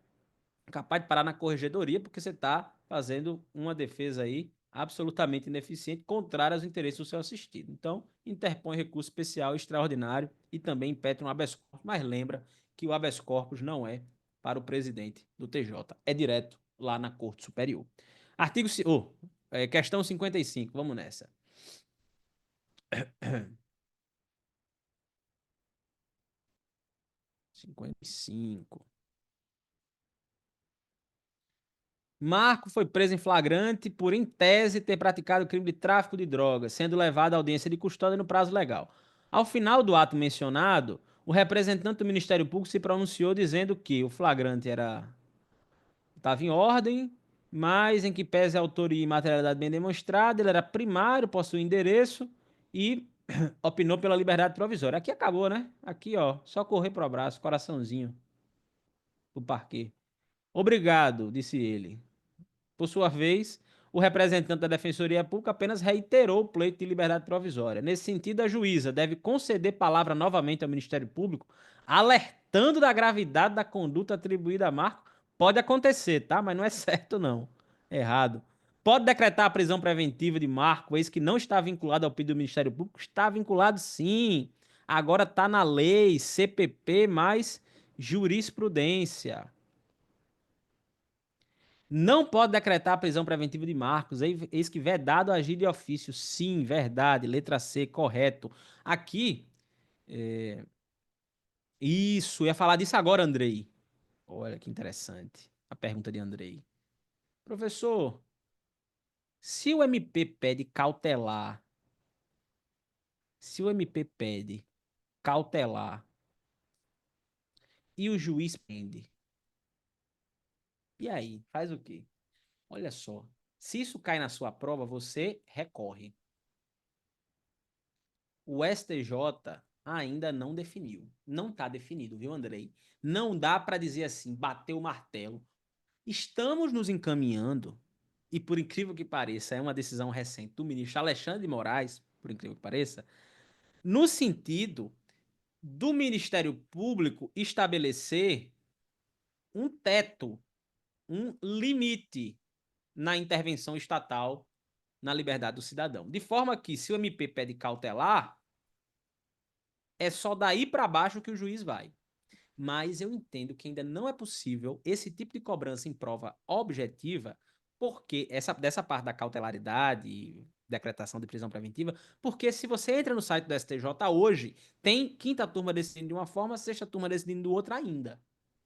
capaz de parar na corregedoria, porque você está fazendo uma defesa aí absolutamente ineficiente, contrária aos interesses do seu assistido. Então, interpõe recurso especial extraordinário e também impetra um habeas corpus, mas lembra que o habeas corpus não é para o presidente do TJ, é direto lá na Corte Superior. Questão 55, vamos nessa. 55. Marco foi preso em flagrante por, em tese, ter praticado crime de tráfico de drogas, sendo levado à audiência de custódia no prazo legal. Ao final do ato mencionado, o representante do Ministério Público se pronunciou dizendo que o flagrante estava em ordem, mas em que pese a autoria e materialidade bem demonstrada, ele era primário, possuía endereço e opinou pela liberdade provisória. Aqui acabou, né? Aqui, ó, só correr pro abraço, coraçãozinho pro parquê. Obrigado, disse ele. Por sua vez, o representante da Defensoria Pública apenas reiterou o pleito de liberdade provisória. Nesse sentido, a juíza deve conceder palavra novamente ao Ministério Público, alertando da gravidade da conduta atribuída a Marco. Pode acontecer, tá? Mas não é certo, não. Errado. Pode decretar a prisão preventiva de Marco, eis que não está vinculado ao pedido do Ministério Público? Está vinculado, sim. Agora está na lei, CPP mais jurisprudência. Não pode decretar a prisão preventiva de Marcos, eis que vedado agir de ofício. Sim, verdade. Letra C, correto. Aqui, isso, ia falar disso agora, Andrei. Olha que interessante a pergunta de Andrei. Professor, se o MP pede cautelar, se o MP pede cautelar e o juiz prende, e aí, faz o quê? Olha só, se isso cai na sua prova, você recorre. O STJ ainda não definiu. Não está definido, viu, Andrei? Não dá para dizer assim, bater o martelo. Estamos nos encaminhando, e por incrível que pareça, é uma decisão recente do ministro Alexandre de Moraes, por incrível que pareça, no sentido do Ministério Público estabelecer um teto, um limite na intervenção estatal na liberdade do cidadão. De forma que, se o MP pede cautelar, é só daí para baixo que o juiz vai. Mas eu entendo que ainda não é possível esse tipo de cobrança em prova objetiva, porque dessa parte da cautelaridade e decretação de prisão preventiva, porque se você entra no site do STJ hoje, tem quinta turma decidindo de uma forma, sexta turma decidindo de outra ainda.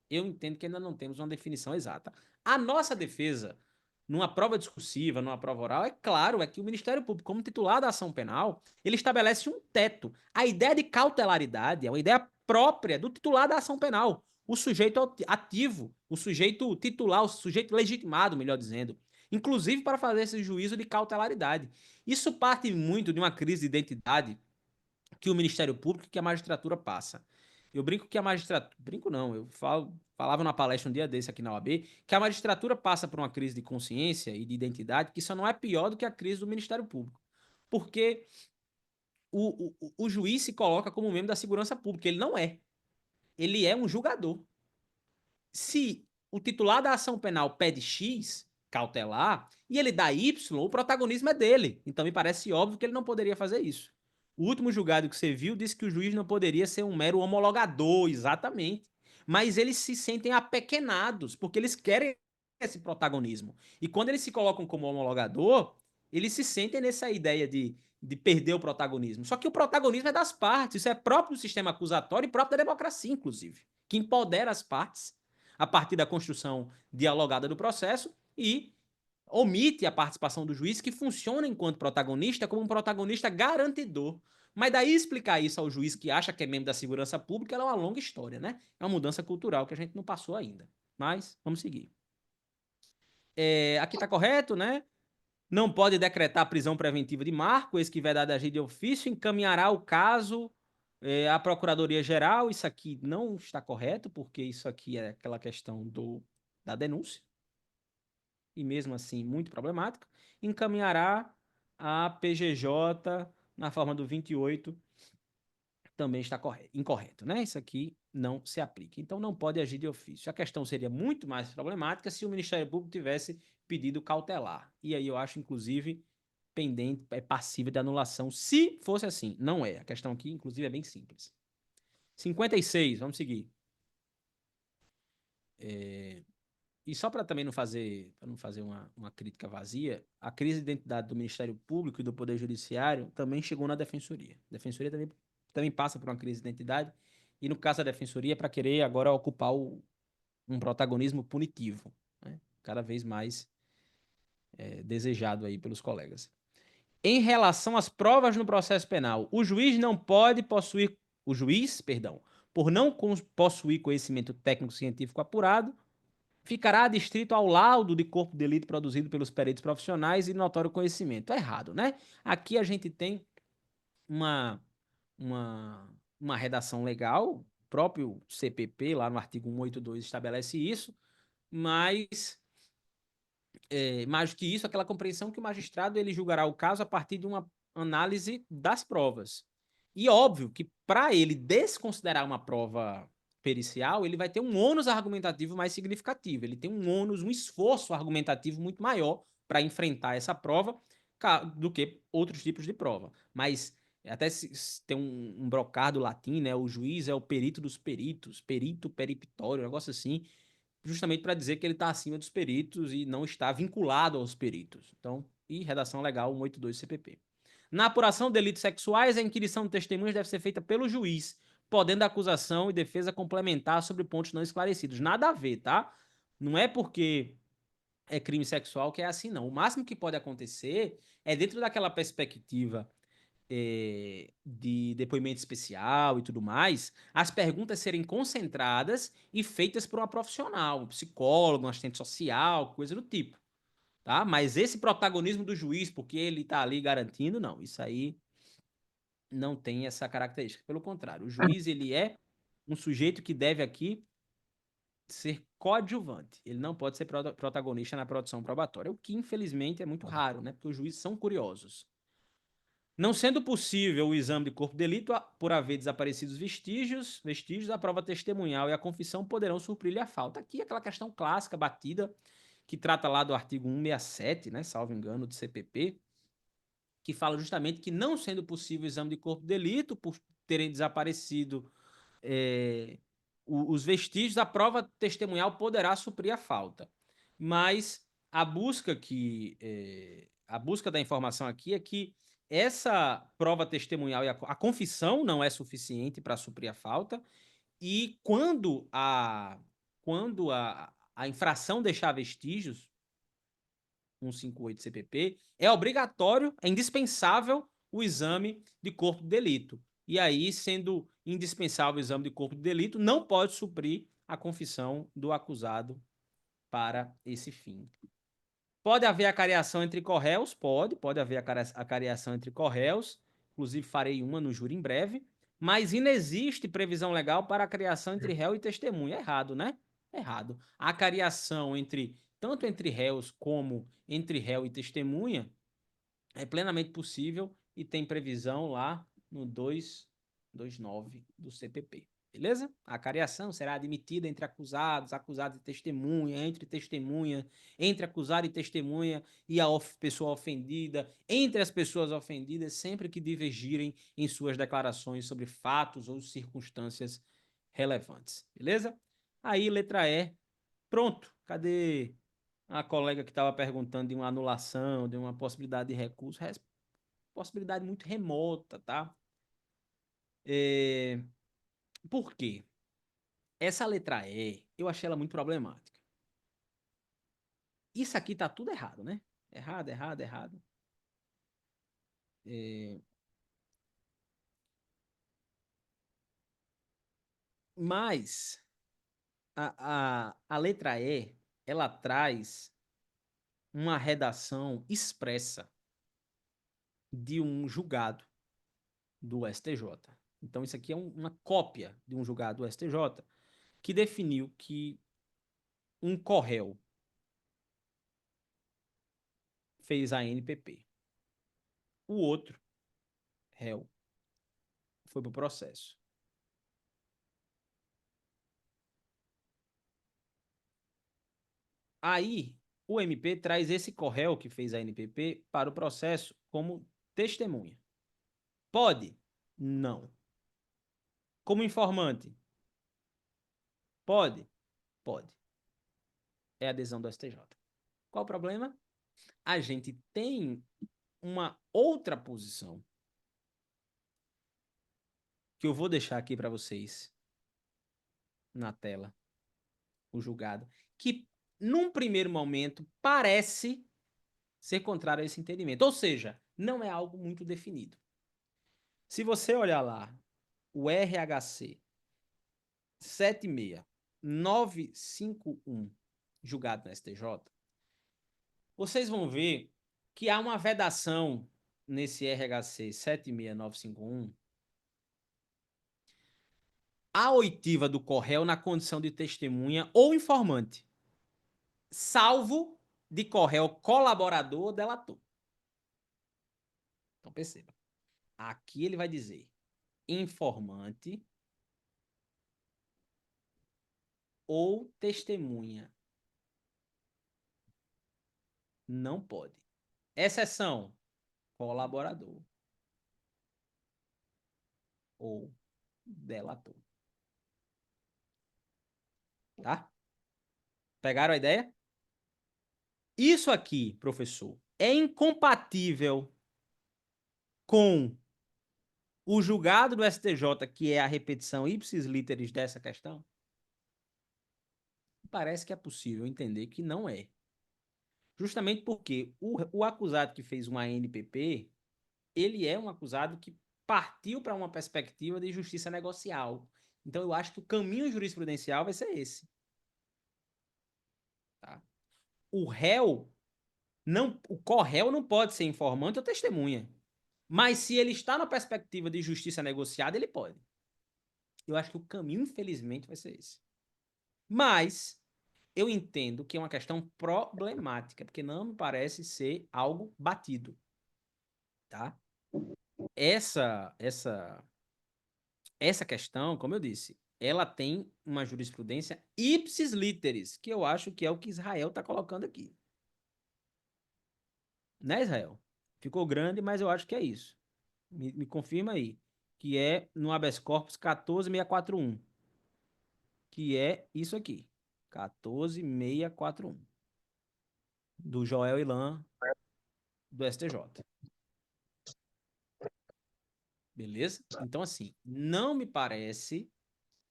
Eu entendo que ainda não temos uma definição exata. A nossa defesa, numa prova discursiva, numa prova oral, é claro, é que o Ministério Público, como titular da ação penal, ele estabelece um teto. A ideia de cautelaridade é uma ideia própria do titular da ação penal. O sujeito ativo, o sujeito titular, o sujeito legitimado, melhor dizendo. Inclusive para fazer esse juízo de cautelaridade. Isso parte muito de uma crise de identidade que o Ministério Público e que a magistratura passa. Eu brinco que a magistratura. Brinco não, falava numa palestra um dia desse aqui na OAB, que a magistratura passa por uma crise de consciência e de identidade que só não é pior do que a crise do Ministério Público. Porque o juiz se coloca como membro da segurança pública. Ele não é. Ele é um julgador. Se o titular da ação penal pede X, cautelar, e ele dá Y, o protagonismo é dele. Então me parece óbvio que ele não poderia fazer isso. O último julgado que você viu disse que o juiz não poderia ser um mero homologador, exatamente. Mas eles se sentem apequenados, porque eles querem esse protagonismo. E quando eles se colocam como homologador, eles se sentem nessa ideia de perder o protagonismo. Só que o protagonismo é das partes, isso é próprio do sistema acusatório e próprio da democracia, inclusive, que empodera as partes a partir da construção dialogada do processo e omite a participação do juiz, que funciona enquanto protagonista como um protagonista garantidor. Mas daí explicar isso ao juiz que acha que é membro da segurança pública é uma longa história, né? É uma mudança cultural que a gente não passou ainda. Mas vamos seguir. Aqui está correto, né? Não pode decretar a prisão preventiva de Marco, eis que vedado agir de ofício, encaminhará o caso à Procuradoria-Geral. Isso aqui não está correto, porque isso aqui é aquela questão da denúncia, e mesmo assim muito problemática. Encaminhará à PGJ na forma do 28, também está incorreto, né? Isso aqui não se aplica. Então não pode agir de ofício. A questão seria muito mais problemática se o Ministério Público tivesse pedido cautelar. E aí eu acho, inclusive, pendente, é passível de anulação, se fosse assim. Não é. A questão aqui, inclusive, é bem simples. 56, vamos seguir. E só para também não fazer uma crítica vazia, a crise de identidade do Ministério Público e do Poder Judiciário também chegou na Defensoria. A Defensoria também passa por uma crise de identidade, e no caso da Defensoria, é para querer agora ocupar um protagonismo punitivo, né? cada vez mais desejado aí pelos colegas. Em relação às provas no processo penal, o juiz não pode possuir, o juiz, perdão, por não possuir conhecimento técnico-científico apurado, ficará adstrito ao laudo de corpo de delito produzido pelos peritos profissionais e notório conhecimento. É errado, né? Aqui a gente tem uma, uma redação legal, o próprio CPP, lá no artigo 182, estabelece isso, mas mais do que isso, aquela compreensão que o magistrado ele julgará o caso a partir de uma análise das provas. E óbvio que para ele desconsiderar uma prova pericial, ele vai ter um ônus argumentativo mais significativo, ele tem um ônus, um esforço argumentativo muito maior para enfrentar essa prova do que outros tipos de prova. Mas até se tem um brocado latim, né? O juiz é o perito dos peritos, perito periptório, um negócio assim, justamente para dizer que ele está acima dos peritos e não está vinculado aos peritos. Então, e redação legal 182 CPP. Na apuração de delitos sexuais, a inquirição de testemunhas deve ser feita pelo juiz, podendo a acusação e defesa complementar sobre pontos não esclarecidos. Nada a ver, tá? Não é porque é crime sexual que é assim, não. O máximo que pode acontecer é dentro daquela perspectiva de depoimento especial e tudo mais, as perguntas serem concentradas e feitas por uma profissional, um psicólogo, um assistente social, coisa do tipo, tá? Mas esse protagonismo do juiz, porque ele tá ali garantindo, não, isso aí não tem essa característica. Pelo contrário, o juiz, ele é um sujeito que deve aqui ser coadjuvante. Ele não pode ser protagonista na produção probatória, o que infelizmente é muito raro, né? Porque os juízes são curiosos. Não sendo possível o exame de corpo de delito por haver desaparecidos vestígios, a prova testemunhal e a confissão poderão suprir-lhe a falta. Aqui é aquela questão clássica, batida, que trata lá do artigo 167, né, salvo engano, do CPP, que fala justamente que não sendo possível o exame de corpo de delito por terem desaparecido os vestígios, a prova testemunhal poderá suprir a falta. Mas a busca da informação aqui é que essa prova testemunhal e a confissão não é suficiente para suprir a falta, e quando a infração deixar vestígios, 158 CPP, é obrigatório, é indispensável o exame de corpo de delito. E aí, sendo indispensável o exame de corpo de delito, não pode suprir a confissão do acusado para esse fim. Pode haver acariação entre corréus? Pode haver acariação entre corréus. Inclusive, farei uma no júri em breve. Mas inexiste previsão legal para a acariação entre réu e testemunha. Errado, né? Errado. A acariação tanto entre réus como entre réu e testemunha é plenamente possível e tem previsão lá no 229 do CPP. Beleza? A acariação será admitida entre acusados, acusado e testemunha, entre acusado e testemunha e a pessoa ofendida, entre as pessoas ofendidas, sempre que divergirem em suas declarações sobre fatos ou circunstâncias relevantes. Beleza? Aí, letra E. Pronto. Cadê a colega que estava perguntando de uma anulação, de uma possibilidade de recurso? Possibilidade muito remota, tá? Por quê? Essa letra E, eu achei ela muito problemática. Isso aqui tá tudo errado, né? Errado, errado, errado. É, mas a letra E, ela traz uma redação expressa de um julgado do STJ. Então, isso aqui é uma cópia de um julgado do STJ que definiu que um corréu fez a NPP. O outro réu foi pro processo. Aí, o MP traz esse corréu que fez a NPP para o processo como testemunha. Pode? Não. Como informante? Pode? Pode. É a adesão do STJ. Qual o problema? A gente tem uma outra posição que eu vou deixar aqui para vocês na tela, o julgado, que num primeiro momento, parece ser contrário a esse entendimento. Ou seja, não é algo muito definido. Se você olhar lá, o RHC 76951, julgado no STJ, vocês vão ver que há uma vedação nesse RHC 76951 a oitiva do corréu na condição de testemunha ou informante, salvo de corréu colaborador ou delator. Então perceba, aqui ele vai dizer informante ou testemunha. Não pode. Exceção, colaborador ou delator. Tá? Pegaram a ideia? Isso aqui, professor, é incompatível com o julgado do STJ, que é a repetição ipsis literis dessa questão? Parece que é possível entender que não é. Justamente porque o acusado que fez uma ANPP, ele é um acusado que partiu para uma perspectiva de justiça negocial. Então, eu acho que o caminho jurisprudencial vai ser esse. Tá? O réu, não, o corréu não pode ser informante ou testemunha. Mas se ele está na perspectiva de justiça negociada, ele pode. Eu acho que o caminho, infelizmente, vai ser esse. Mas eu entendo que é uma questão problemática, porque não me parece ser algo batido. Tá? Essa questão, como eu disse, ela tem uma jurisprudência ipsis literis, que eu acho que é o que Israel está colocando aqui. Né, Israel? Ficou grande, mas eu acho que é isso. Me confirma aí. Que é no habeas corpus 14641. Que é isso aqui. 14641. Do Joel Ilan, do STJ. Beleza? Então, assim, não me parece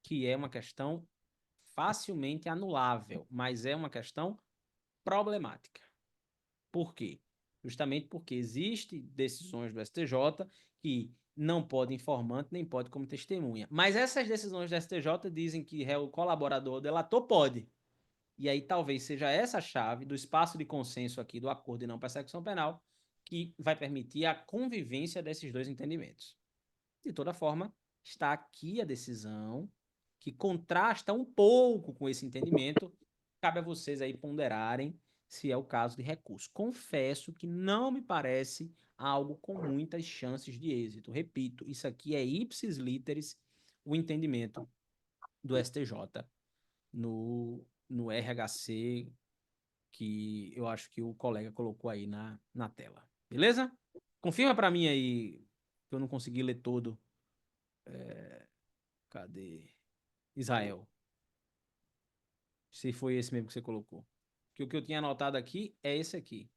que é uma questão facilmente anulável, mas é uma questão problemática. Por quê? Justamente porque existem decisões do STJ que não pode informante nem pode como testemunha. Mas essas decisões do STJ dizem que réu colaborador ou delator pode. E aí talvez seja essa a chave do espaço de consenso aqui do acordo de não persecução penal que vai permitir a convivência desses dois entendimentos. De toda forma, está aqui a decisão que contrasta um pouco com esse entendimento. Cabe a vocês aí ponderarem se é o caso de recurso. Confesso que não me parece algo com muitas chances de êxito. Repito, isso aqui é ipsis literis o entendimento do STJ no RHC que eu acho que o colega colocou aí na tela. Beleza? Confirma para mim aí que eu não consegui ler todo. Cadê? Israel. Se foi esse mesmo que você colocou. Que o que eu tinha anotado aqui é esse aqui.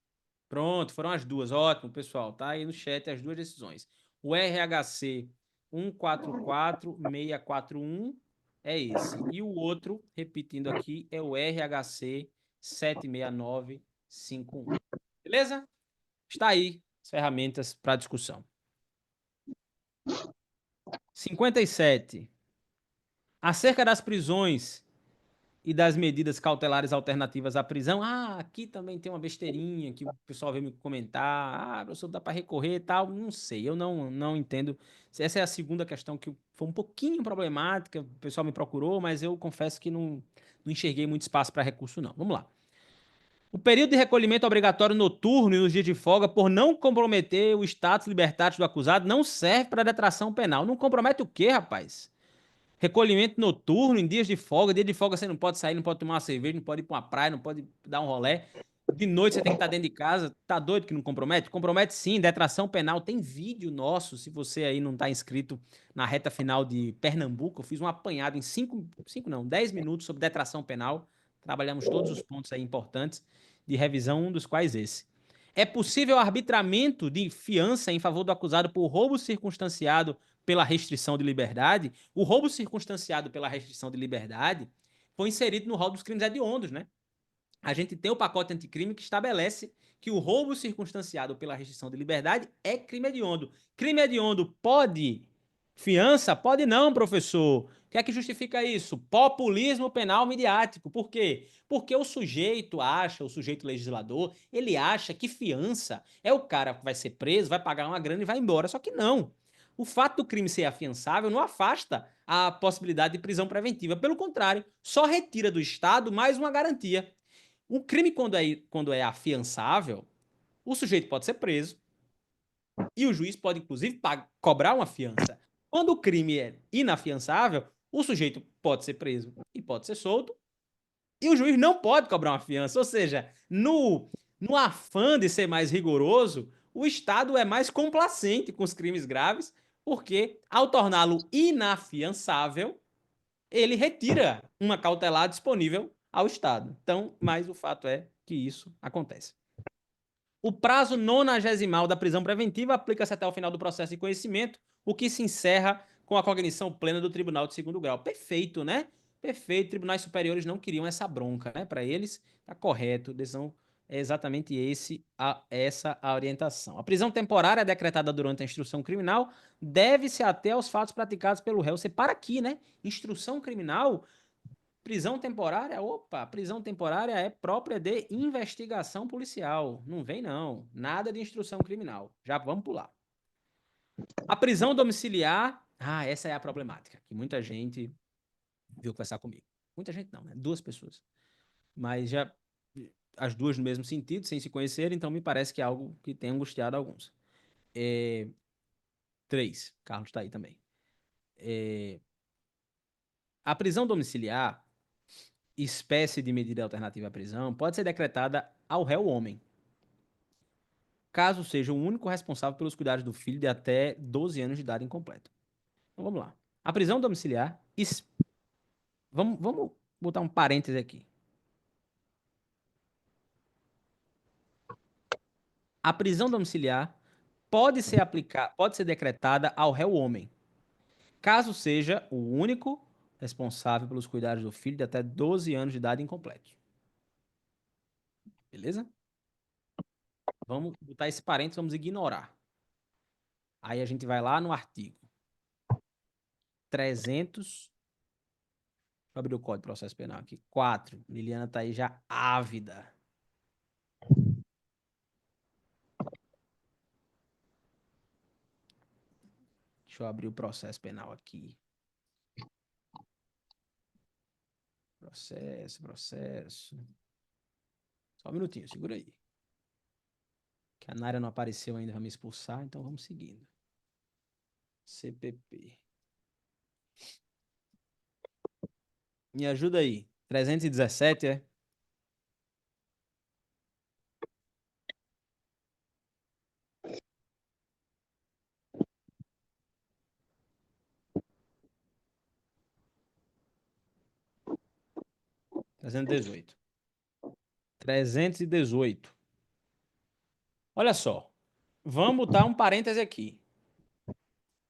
Pronto, foram as duas. Ótimo, pessoal. Tá aí no chat as duas decisões. O RHC 144641 é esse. E o outro, repetindo aqui, é o RHC 76951. Beleza? Está aí as ferramentas para discussão. 57. Acerca das prisões e das medidas cautelares alternativas à prisão. Ah, aqui também tem uma besteirinha que o pessoal veio me comentar. Ah, professor, dá para recorrer e tal. Não sei, eu não entendo. Essa é a segunda questão que foi um pouquinho problemática. O pessoal me procurou, mas eu confesso que não enxerguei muito espaço para recurso, não. Vamos lá. O período de recolhimento obrigatório noturno e nos dias de folga, por não comprometer o status libertário do acusado, não serve para detração penal. Não compromete o quê, rapaz? Recolhimento noturno em dias de folga. Dia de folga você não pode sair, não pode tomar uma cerveja, não pode ir para uma praia, não pode dar um rolê. De noite você tem que estar dentro de casa. Tá doido que não compromete? Compromete sim, detração penal. Tem vídeo nosso, se você aí não está inscrito na reta final de Pernambuco. Eu fiz um apanhado em 10 minutos sobre detração penal. Trabalhamos todos os pontos aí importantes de revisão, um dos quais esse. É possível arbitramento de fiança em favor do acusado por roubo circunstanciado pela restrição de liberdade. O roubo circunstanciado pela restrição de liberdade foi inserido no rol dos crimes hediondos, né? a gente tem o pacote anticrime que estabelece que o roubo circunstanciado pela restrição de liberdade é crime hediondo. Crime hediondo pode fiança? Pode não, professor. O que é que justifica isso? Populismo penal midiático. Por quê? Porque o sujeito acha, o sujeito legislador, ele acha que fiança é o cara que vai ser preso, vai pagar uma grana e vai embora. Só que não. O fato do crime ser afiançável não afasta a possibilidade de prisão preventiva. Pelo contrário, só retira do Estado mais uma garantia. O crime, quando é afiançável, o sujeito pode ser preso e o juiz pode, inclusive, cobrar uma fiança. Quando o crime é inafiançável, o sujeito pode ser preso e pode ser solto e o juiz não pode cobrar uma fiança. Ou seja, no afã de ser mais rigoroso, o Estado é mais complacente com os crimes graves, porque, ao torná-lo inafiançável, ele retira uma cautelar disponível ao Estado. Então, mas o fato é que isso acontece. O prazo nonagesimal da prisão preventiva aplica-se até o final do processo de conhecimento, o que se encerra com a cognição plena do tribunal de segundo grau. Perfeito, né? Perfeito. Tribunais superiores não queriam essa bronca, né? Para eles, tá correto. Decisão é exatamente essa a orientação. A prisão temporária decretada durante a instrução criminal deve-se até aos fatos praticados pelo réu. Você para aqui, né? Instrução criminal. Prisão temporária? Opa, prisão temporária é própria de investigação policial. Não vem, não. Nada de instrução criminal. Já vamos pular. A prisão domiciliar. Ah, essa é a problemática. Que muita gente veio conversar comigo. Muita gente não, né? 2 pessoas. Mas já as duas no mesmo sentido, sem se conhecer, então me parece que é algo que tem angustiado alguns. 3. Carlos está aí também. A prisão domiciliar, espécie de medida alternativa à prisão, pode ser decretada ao réu homem, caso seja o único responsável pelos cuidados do filho de até 12 anos de idade incompleto. Então vamos lá. A prisão domiciliar. Vamos botar um parêntese aqui. A prisão domiciliar pode ser decretada ao réu homem, caso seja o único responsável pelos cuidados do filho de até 12 anos de idade incompleto. Beleza? Vamos botar esse parênteses, vamos ignorar. Aí a gente vai lá no artigo 300. Deixa eu abrir o Código de Processo Penal aqui. 4. Liliana tá aí já ávida. Deixa eu abrir o processo penal aqui. Processo. Só um minutinho, segura aí. Que a Nara não apareceu ainda, vai me expulsar, então vamos seguindo. CPP. Me ajuda aí. 317, é? (318). 318. Olha só. Vamos botar um parêntese aqui.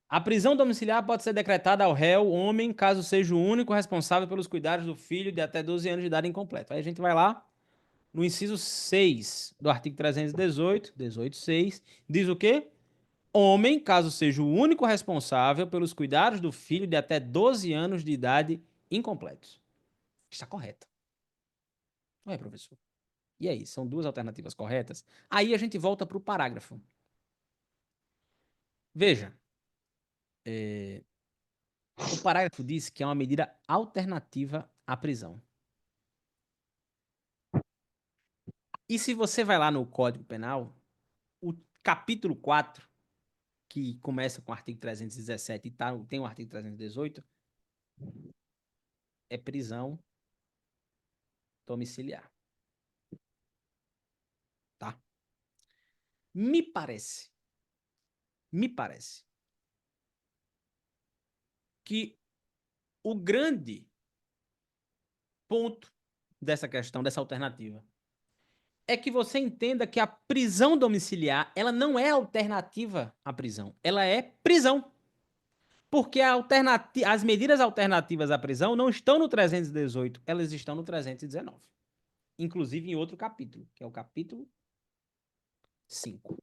A prisão domiciliar pode ser decretada ao réu, homem, caso seja o único responsável pelos cuidados do filho de até 12 anos de idade incompleto. Aí a gente vai lá no inciso 6 do artigo 318, 18.6, diz o quê? Homem, caso seja o único responsável pelos cuidados do filho de até 12 anos de idade incompletos. Está correto. Não é, professor? E aí, são duas alternativas corretas? Aí a gente volta para o parágrafo. Veja, o parágrafo diz que é uma medida alternativa à prisão. E se você vai lá no Código Penal, o capítulo 4, que começa com o artigo 317 e tem o artigo 318, é prisão domiciliar. Tá? Me parece que o grande ponto dessa questão, dessa alternativa, é que você entenda que a prisão domiciliar, ela não é alternativa à prisão, ela é prisão. Porque as medidas alternativas à prisão não estão no 318, elas estão no 319. inclusive em outro capítulo, que é o capítulo 5.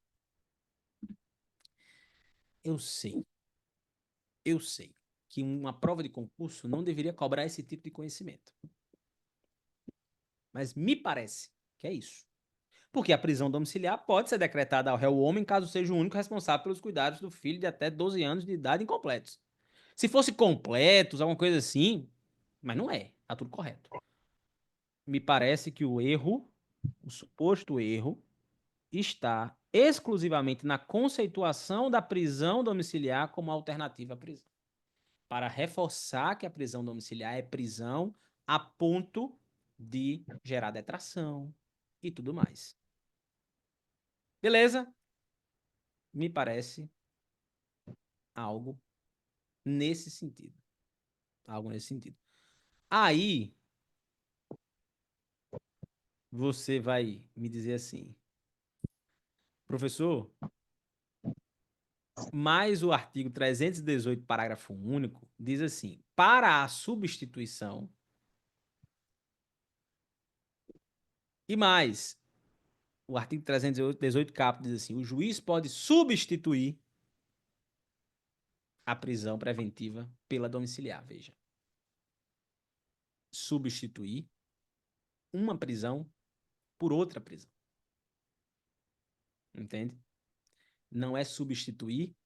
Eu sei que uma prova de concurso não deveria cobrar esse tipo de conhecimento. Mas me parece que é isso. Porque a prisão domiciliar pode ser decretada ao réu homem caso seja o único responsável pelos cuidados do filho de até 12 anos de idade incompletos. Se fosse completos, alguma coisa assim, mas não é, tá tudo correto. Me parece que o erro, o suposto erro, está exclusivamente na conceituação da prisão domiciliar como alternativa à prisão. Para reforçar que a prisão domiciliar é prisão a ponto de gerar detração e tudo mais. Beleza? Me parece algo nesse sentido. Algo nesse sentido. Aí, você vai me dizer assim, professor, mas o artigo 318, parágrafo único, diz assim: para a substituição, e mais, o artigo 318, caput, diz assim: o juiz pode substituir a prisão preventiva pela domiciliar. Veja. Substituir uma prisão por outra prisão. Entende? Não é substituir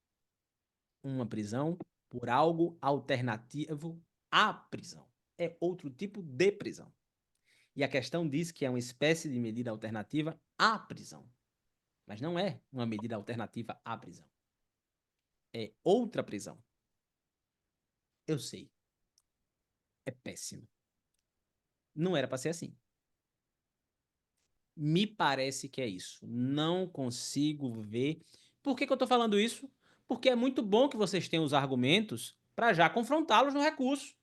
uma prisão por algo alternativo à prisão. É outro tipo de prisão. E a questão diz que é uma espécie de medida alternativa à prisão. Mas não é uma medida alternativa à prisão. É outra prisão. Eu sei. É péssimo. Não era para ser assim. Me parece que é isso. Não consigo ver. Por que eu estou falando isso? Porque é muito bom que vocês tenham os argumentos para já confrontá-los no recurso.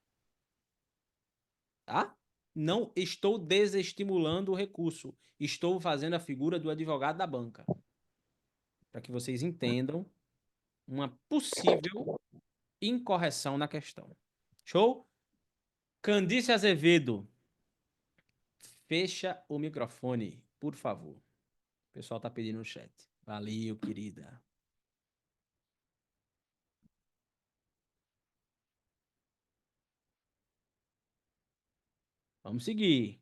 Tá? Não estou desestimulando o recurso. Estou fazendo a figura do advogado da banca. Para que vocês entendam uma possível incorreção na questão. Show? Candice Azevedo, fecha o microfone, por favor. O pessoal tá pedindo no chat. Valeu, querida. Vamos seguir.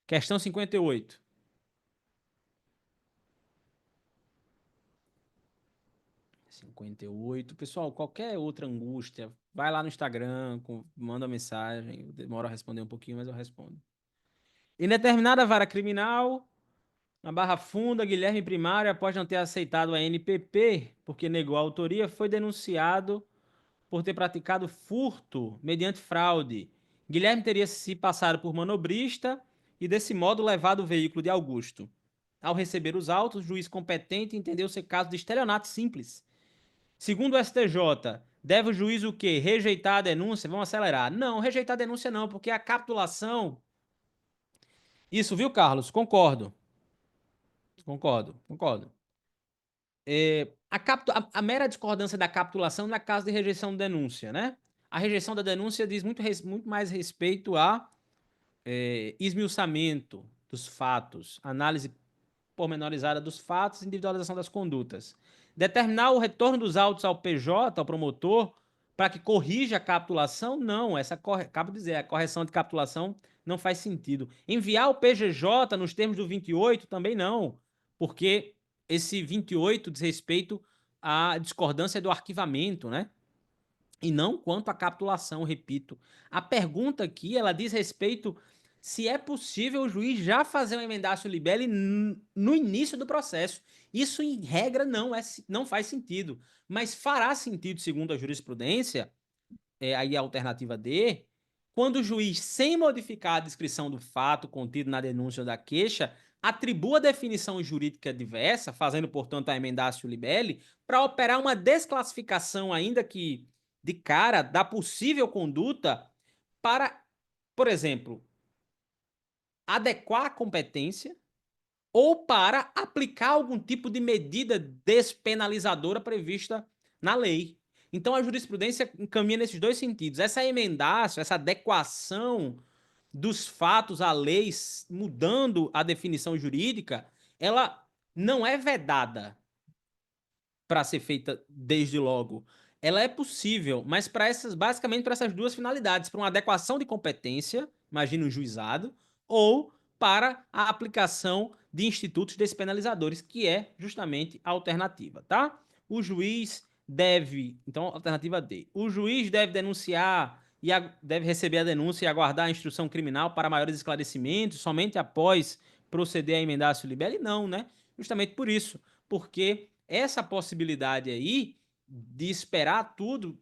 Questão 58. Pessoal, qualquer outra angústia, vai lá no Instagram, manda uma mensagem. Eu demoro a responder um pouquinho, mas eu respondo. Em determinada vara criminal, na Barra Funda, Guilherme Primário, após não ter aceitado a NPP, porque negou a autoria, foi denunciado por ter praticado furto mediante fraude. Guilherme teria se passado por manobrista e, desse modo, levado o veículo de Augusto. Ao receber os autos, o juiz competente entendeu ser caso de estelionato simples. Segundo o STJ, deve o juiz o quê? Rejeitar a denúncia? Vamos acelerar. Não, rejeitar a denúncia não, porque a capitulação... Isso, viu, Carlos? Concordo. Concordo. A mera discordância da capitulação na caso de rejeição de denúncia, né? A rejeição da denúncia diz muito mais respeito a esmiuçamento dos fatos, análise pormenorizada dos fatos, individualização das condutas. Determinar o retorno dos autos ao PJ, ao promotor, para que corrija a capitulação, não. Acabo de dizer, a correção de capitulação não faz sentido. Enviar o PGJ nos termos do 28 também não, porque esse 28 diz respeito à discordância do arquivamento, né? E não quanto à capitulação, repito. A pergunta aqui, ela diz respeito se é possível o juiz já fazer um emendácio libelli no início do processo. Isso, em regra, não faz sentido. Mas fará sentido, segundo a jurisprudência, aí a alternativa D, quando o juiz, sem modificar a descrição do fato contido na denúncia da queixa, atribua a definição jurídica diversa, fazendo, portanto, a emendácio libelli, para operar uma desclassificação, ainda que de cara, da possível conduta para, por exemplo, adequar a competência ou para aplicar algum tipo de medida despenalizadora prevista na lei. Então a jurisprudência encaminha nesses dois sentidos. Essa emendácio, essa adequação dos fatos a leis, mudando a definição jurídica, ela não é vedada para ser feita desde logo. Ela é possível, mas para essas, basicamente para essas duas finalidades, para uma adequação de competência, imagina um juizado, ou para a aplicação de institutos despenalizadores, que é justamente a alternativa, tá? O juiz deve, então, alternativa D. O juiz deve denunciar e deve receber a denúncia e aguardar a instrução criminal para maiores esclarecimentos, somente após proceder a emendar a libere? Não, né? Justamente por isso, porque essa possibilidade aí de esperar tudo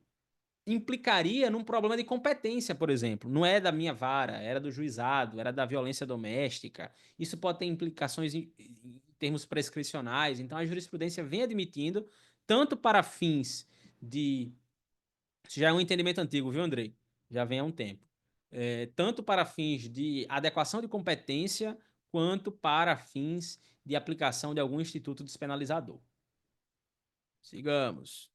implicaria num problema de competência, por exemplo. Não é da minha vara, era do juizado, era da violência doméstica. Isso pode ter implicações em termos prescricionais. Então a jurisprudência vem admitindo, tanto para fins de. Isso já é um entendimento antigo, viu, Andrei? Já vem há um tempo. Tanto para fins de adequação de competência, quanto para fins de aplicação de algum instituto despenalizador. Sigamos.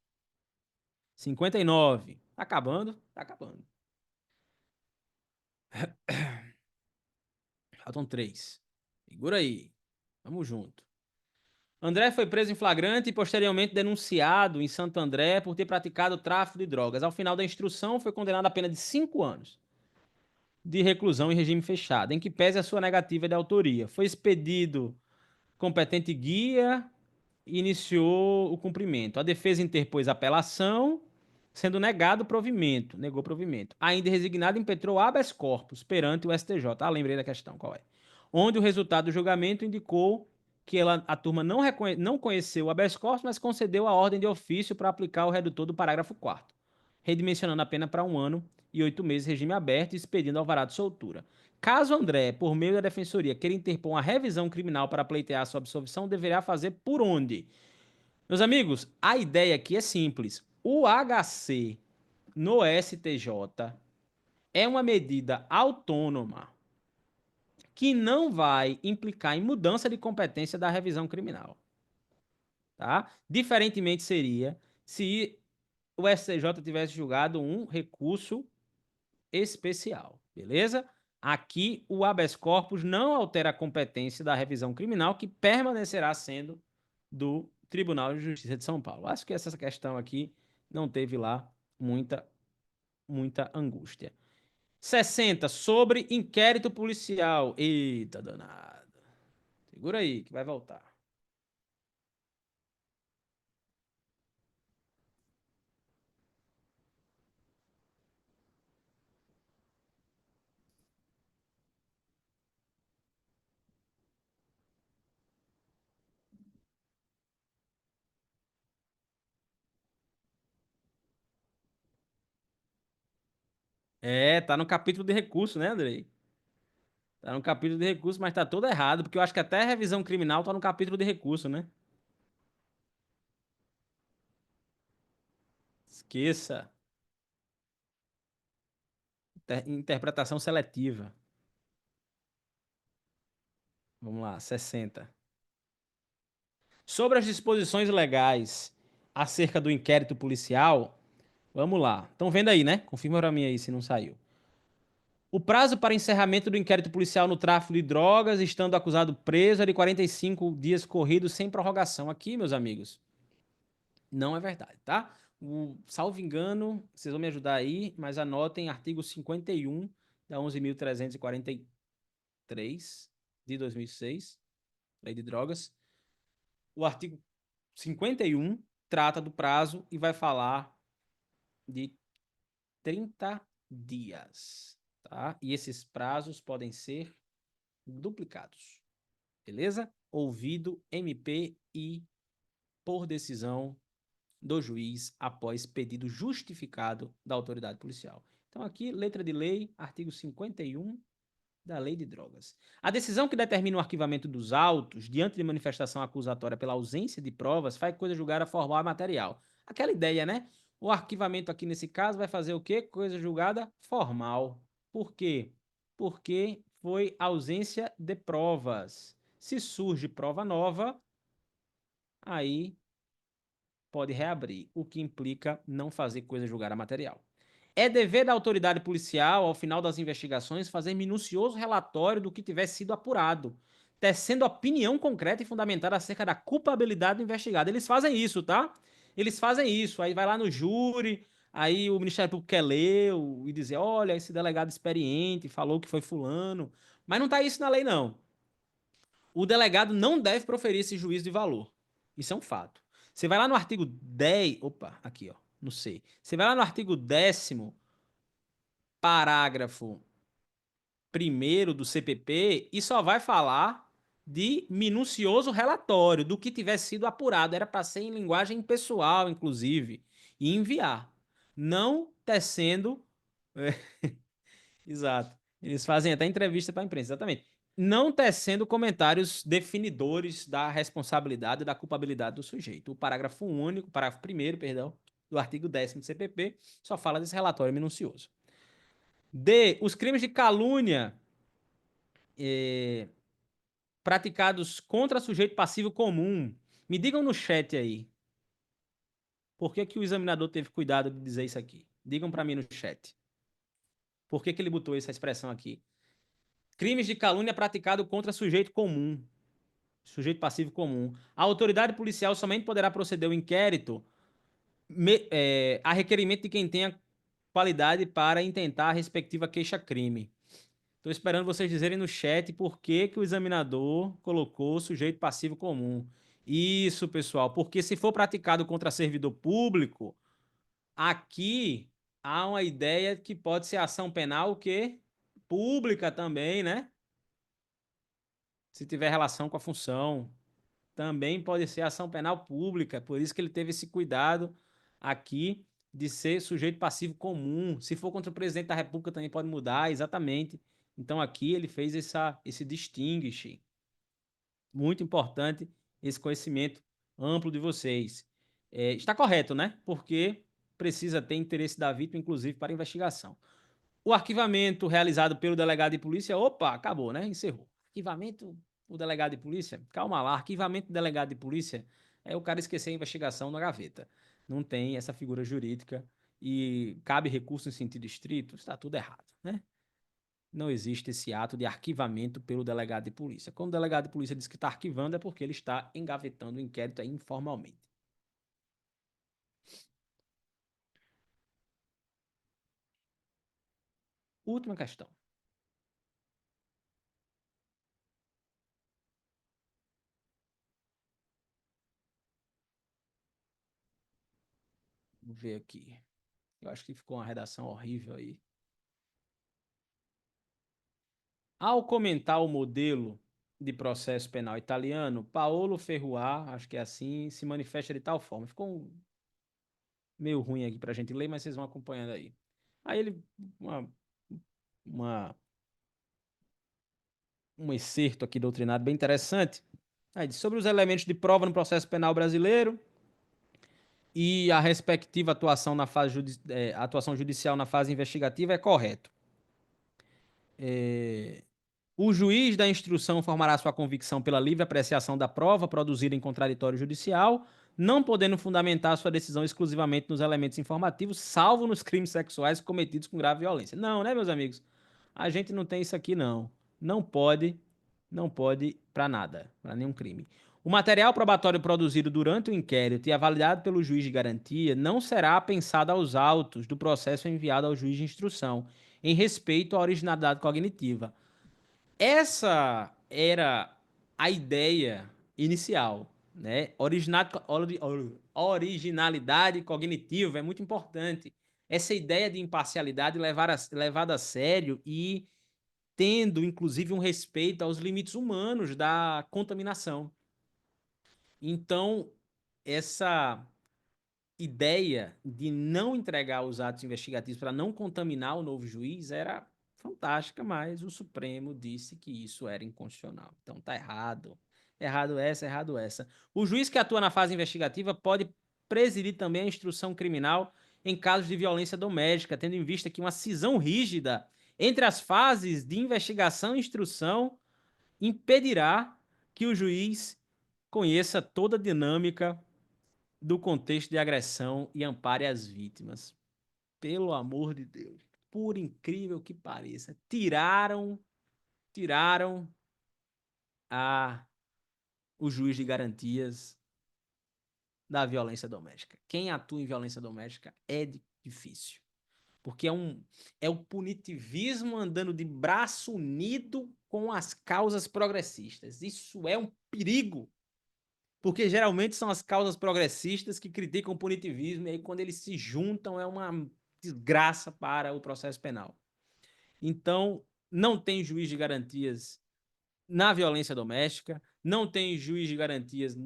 59. Tá acabando? Tá acabando. Faltam 3. Segura aí. Vamos junto. André foi preso em flagrante e posteriormente denunciado em Santo André por ter praticado tráfico de drogas. Ao final da instrução, foi condenado a pena de 5 anos de reclusão em regime fechado, em que pese a sua negativa de autoria. Foi expedido competente guia e iniciou o cumprimento. A defesa interpôs apelação, sendo negado o provimento, negou provimento. Ainda resignado, impetrou habeas corpus perante o STJ. Ah, lembrei da questão, qual é? Onde o resultado do julgamento indicou que a turma não conheceu o habeas corpus, mas concedeu a ordem de ofício para aplicar o redutor do parágrafo 4º, redimensionando a pena para 1 ano e 8 meses regime aberto e expedindo alvará de soltura. Caso André, por meio da defensoria, queira interpor uma revisão criminal para pleitear sua absolvição, deverá fazer por onde? Meus amigos, a ideia aqui é simples. O HC no STJ é uma medida autônoma que não vai implicar em mudança de competência da revisão criminal, tá? Diferentemente seria se o STJ tivesse julgado um recurso especial, beleza? Aqui o habeas corpus não altera a competência da revisão criminal, que permanecerá sendo do Tribunal de Justiça de São Paulo. Acho que essa questão aqui não teve lá muita angústia. 60, sobre inquérito policial. Eita, danado. Segura aí, que vai voltar. Tá no capítulo de recurso, né, Andrei? Tá no capítulo de recurso, mas tá todo errado, porque eu acho que até a revisão criminal tá no capítulo de recurso, né? Esqueça. Interpretação seletiva. Vamos lá, 60. Sobre as disposições legais acerca do inquérito policial, vamos lá. Estão vendo aí, né? Confirma para mim aí se não saiu. O prazo para encerramento do inquérito policial no tráfico de drogas, estando acusado preso, é de 45 dias corridos sem prorrogação. Aqui, meus amigos, não é verdade, tá? Salvo engano, vocês vão me ajudar aí, mas anotem artigo 51 da 11.343 de 2006, Lei de Drogas. O artigo 51 trata do prazo e vai falar de 30 dias, tá? E esses prazos podem ser duplicados, beleza? Ouvido MP e por decisão do juiz após pedido justificado da autoridade policial. Então aqui, letra de lei, artigo 51 da Lei de Drogas. A decisão que determina o arquivamento dos autos diante de manifestação acusatória pela ausência de provas faz coisa julgada formal e material. Aquela ideia, né? O arquivamento aqui nesse caso vai fazer o quê? Coisa julgada formal. Por quê? Porque foi ausência de provas. Se surge prova nova, aí pode reabrir, o que implica não fazer coisa julgada material. É dever da autoridade policial, ao final das investigações, fazer minucioso relatório do que tiver sido apurado, tecendo opinião concreta e fundamentada acerca da culpabilidade do investigado. Eles fazem isso, tá? Eles fazem isso. Aí vai lá no júri, aí o Ministério Público quer ler e dizer: olha, esse delegado experiente falou que foi fulano. Mas não tá isso na lei, não. O delegado não deve proferir esse juízo de valor. Isso é um fato. Você vai lá no artigo 10. Opa, aqui, ó. Não sei. Você vai lá no artigo 10º, parágrafo primeiro do CPP e só vai falar de minucioso relatório do que tivesse sido apurado. Era para ser em linguagem pessoal, inclusive, e enviar. Não tecendo. É, exato. Eles fazem até entrevista para a imprensa, exatamente. Não tecendo comentários definidores da responsabilidade e da culpabilidade do sujeito. O parágrafo único, parágrafo primeiro, perdão, do artigo 10º do CPP só fala desse relatório minucioso. D. Os crimes de calúnia praticados contra sujeito passivo comum. Me digam no chat aí. Por que, que o examinador teve cuidado de dizer isso aqui? Digam para mim no chat. Por que, que ele botou essa expressão aqui? Crimes de calúnia praticado contra sujeito comum. Sujeito passivo comum. A autoridade policial somente poderá proceder ao inquérito a requerimento de quem tenha qualidade para intentar a respectiva queixa-crime. Estou esperando vocês dizerem no chat por que, que o examinador colocou sujeito passivo comum. Isso, pessoal, porque se for praticado contra servidor público, aqui há uma ideia que pode ser ação penal o quê? Pública também, né? Se tiver relação com a função, também pode ser ação penal pública. Por isso que ele teve esse cuidado aqui de ser sujeito passivo comum. Se for contra o presidente da República, também pode mudar, exatamente. Então aqui ele fez esse distinguish. Muito importante esse conhecimento amplo de vocês. Está correto, né? Porque precisa ter interesse da vítima, inclusive, para investigação. O arquivamento realizado pelo delegado de polícia, opa, acabou, né? Encerrou. Arquivamento do delegado de polícia, calma lá. Arquivamento do delegado de polícia é o cara esquecer a investigação na gaveta. Não tem essa figura jurídica e cabe recurso em sentido estrito, está tudo errado, né? Não existe esse ato de arquivamento pelo delegado de polícia. Quando o delegado de polícia diz que está arquivando, é porque ele está engavetando o inquérito informalmente. Última questão. Vou ver aqui. Eu acho que ficou uma redação horrível aí. Ao comentar o modelo de processo penal italiano, Paolo Ferruar, acho que é assim, se manifesta de tal forma. Ficou meio ruim aqui para a gente ler, mas vocês vão acompanhando aí. Aí ele, uma, uma, um excerto aqui doutrinário bem interessante. Aí diz, sobre os elementos de prova no processo penal brasileiro e a respectiva atuação na fase atuação judicial na fase investigativa é correto. O juiz da instrução formará sua convicção pela livre apreciação da prova produzida em contraditório judicial, não podendo fundamentar sua decisão exclusivamente nos elementos informativos, salvo nos crimes sexuais cometidos com grave violência. Não, né, meus amigos? A gente não tem isso aqui, não. Não pode, não pode para nada, para nenhum crime. O material probatório produzido durante o inquérito e avaliado pelo juiz de garantia não será apensado aos autos do processo enviado ao juiz de instrução, em respeito à originalidade cognitiva. Essa era a ideia inicial, né? Originalidade cognitiva é muito importante. Essa ideia de imparcialidade levada a sério e tendo, inclusive, um respeito aos limites humanos da contaminação. Então, essa ideia de não entregar os atos investigativos para não contaminar o novo juiz era fantástica, mas o Supremo disse que isso era inconstitucional. Então tá errado. Errado essa, errado essa. O juiz que atua na fase investigativa pode presidir também a instrução criminal em casos de violência doméstica, tendo em vista que uma cisão rígida entre as fases de investigação e instrução impedirá que o juiz conheça toda a dinâmica do contexto de agressão e ampare as vítimas. Pelo amor de Deus. Por incrível que pareça, tiraram a, o juiz de garantias da violência doméstica. Quem atua em violência doméstica é difícil. Porque é o punitivismo andando de braço unido com as causas progressistas. Isso é um perigo. Porque geralmente são as causas progressistas que criticam o punitivismo, e aí quando eles se juntam é uma desgraça para o processo penal. Então, não tem juiz de garantias na violência doméstica, não tem juiz de garantias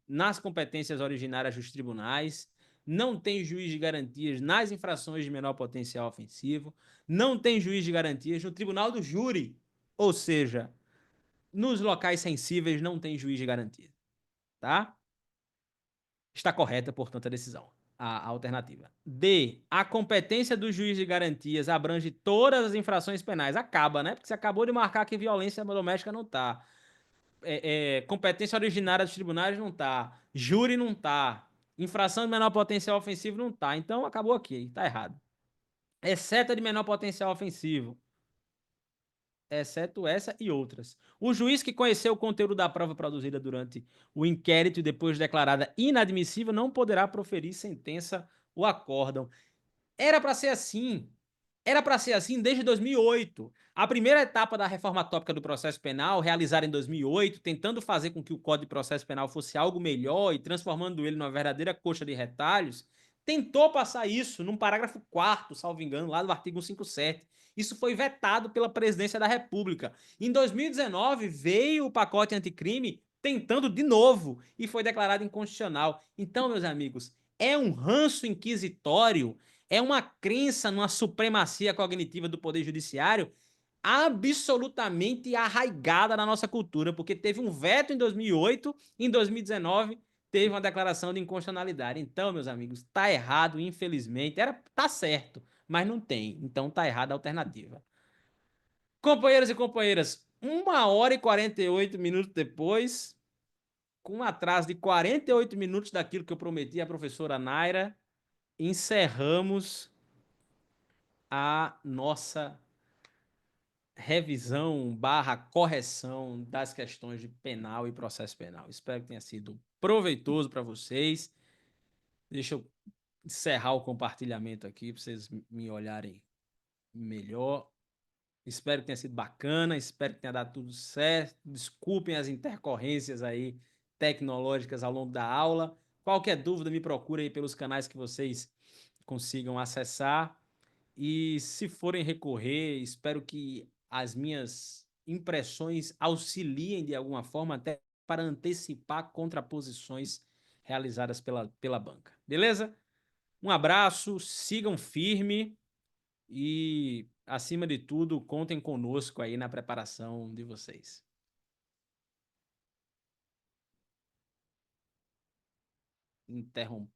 nas competências originárias dos tribunais, não tem juiz de garantias nas infrações de menor potencial ofensivo, não tem juiz de garantias no tribunal do júri, ou seja, nos locais sensíveis não tem juiz de garantia, tá? Está correta, portanto, a decisão. A alternativa. D. A competência do juiz de garantias abrange todas as infrações penais. Acaba, né? Porque você acabou de marcar que violência doméstica não tá. Competência originária dos tribunais não tá. Júri não tá. Infração de menor potencial ofensivo não tá. Então acabou aqui. Tá errado. Exceto a de menor potencial ofensivo. Exceto essa e outras. O juiz que conheceu o conteúdo da prova produzida durante o inquérito e depois declarada inadmissível não poderá proferir sentença ou acórdão. Era para ser assim. Era para ser assim desde 2008. A primeira etapa da reforma tópica do processo penal, realizada em 2008, tentando fazer com que o Código de Processo Penal fosse algo melhor e transformando ele numa verdadeira coxa de retalhos, tentou passar isso num parágrafo 4º, salvo engano, lá do artigo 157. Isso foi vetado pela Presidência da República. Em 2019, veio o pacote anticrime tentando de novo e foi declarado inconstitucional. Então, meus amigos, é um ranço inquisitório, é uma crença numa supremacia cognitiva do Poder Judiciário absolutamente arraigada na nossa cultura, porque teve um veto em 2008, em 2019 teve uma declaração de inconstitucionalidade. Então, meus amigos, tá errado, infelizmente. Tá certo, mas não tem. Então tá errada a alternativa. Companheiros e companheiras, 1 hora e 48 minutos depois, com um atraso de 48 minutos daquilo que eu prometi à professora Naira, encerramos a nossa revisão barra correção das questões de penal e processo penal. Espero que tenha sido proveitoso para vocês. Deixa eu encerrar o compartilhamento aqui para vocês me olharem melhor. Espero que tenha sido bacana, espero que tenha dado tudo certo. Desculpem as intercorrências aí tecnológicas ao longo da aula. Qualquer dúvida, me procure aí pelos canais que vocês consigam acessar. E se forem recorrer, espero que as minhas impressões auxiliem de alguma forma até para antecipar contraposições realizadas pela banca. Beleza? Um abraço, sigam firme e, acima de tudo, contem conosco aí na preparação de vocês. Interromper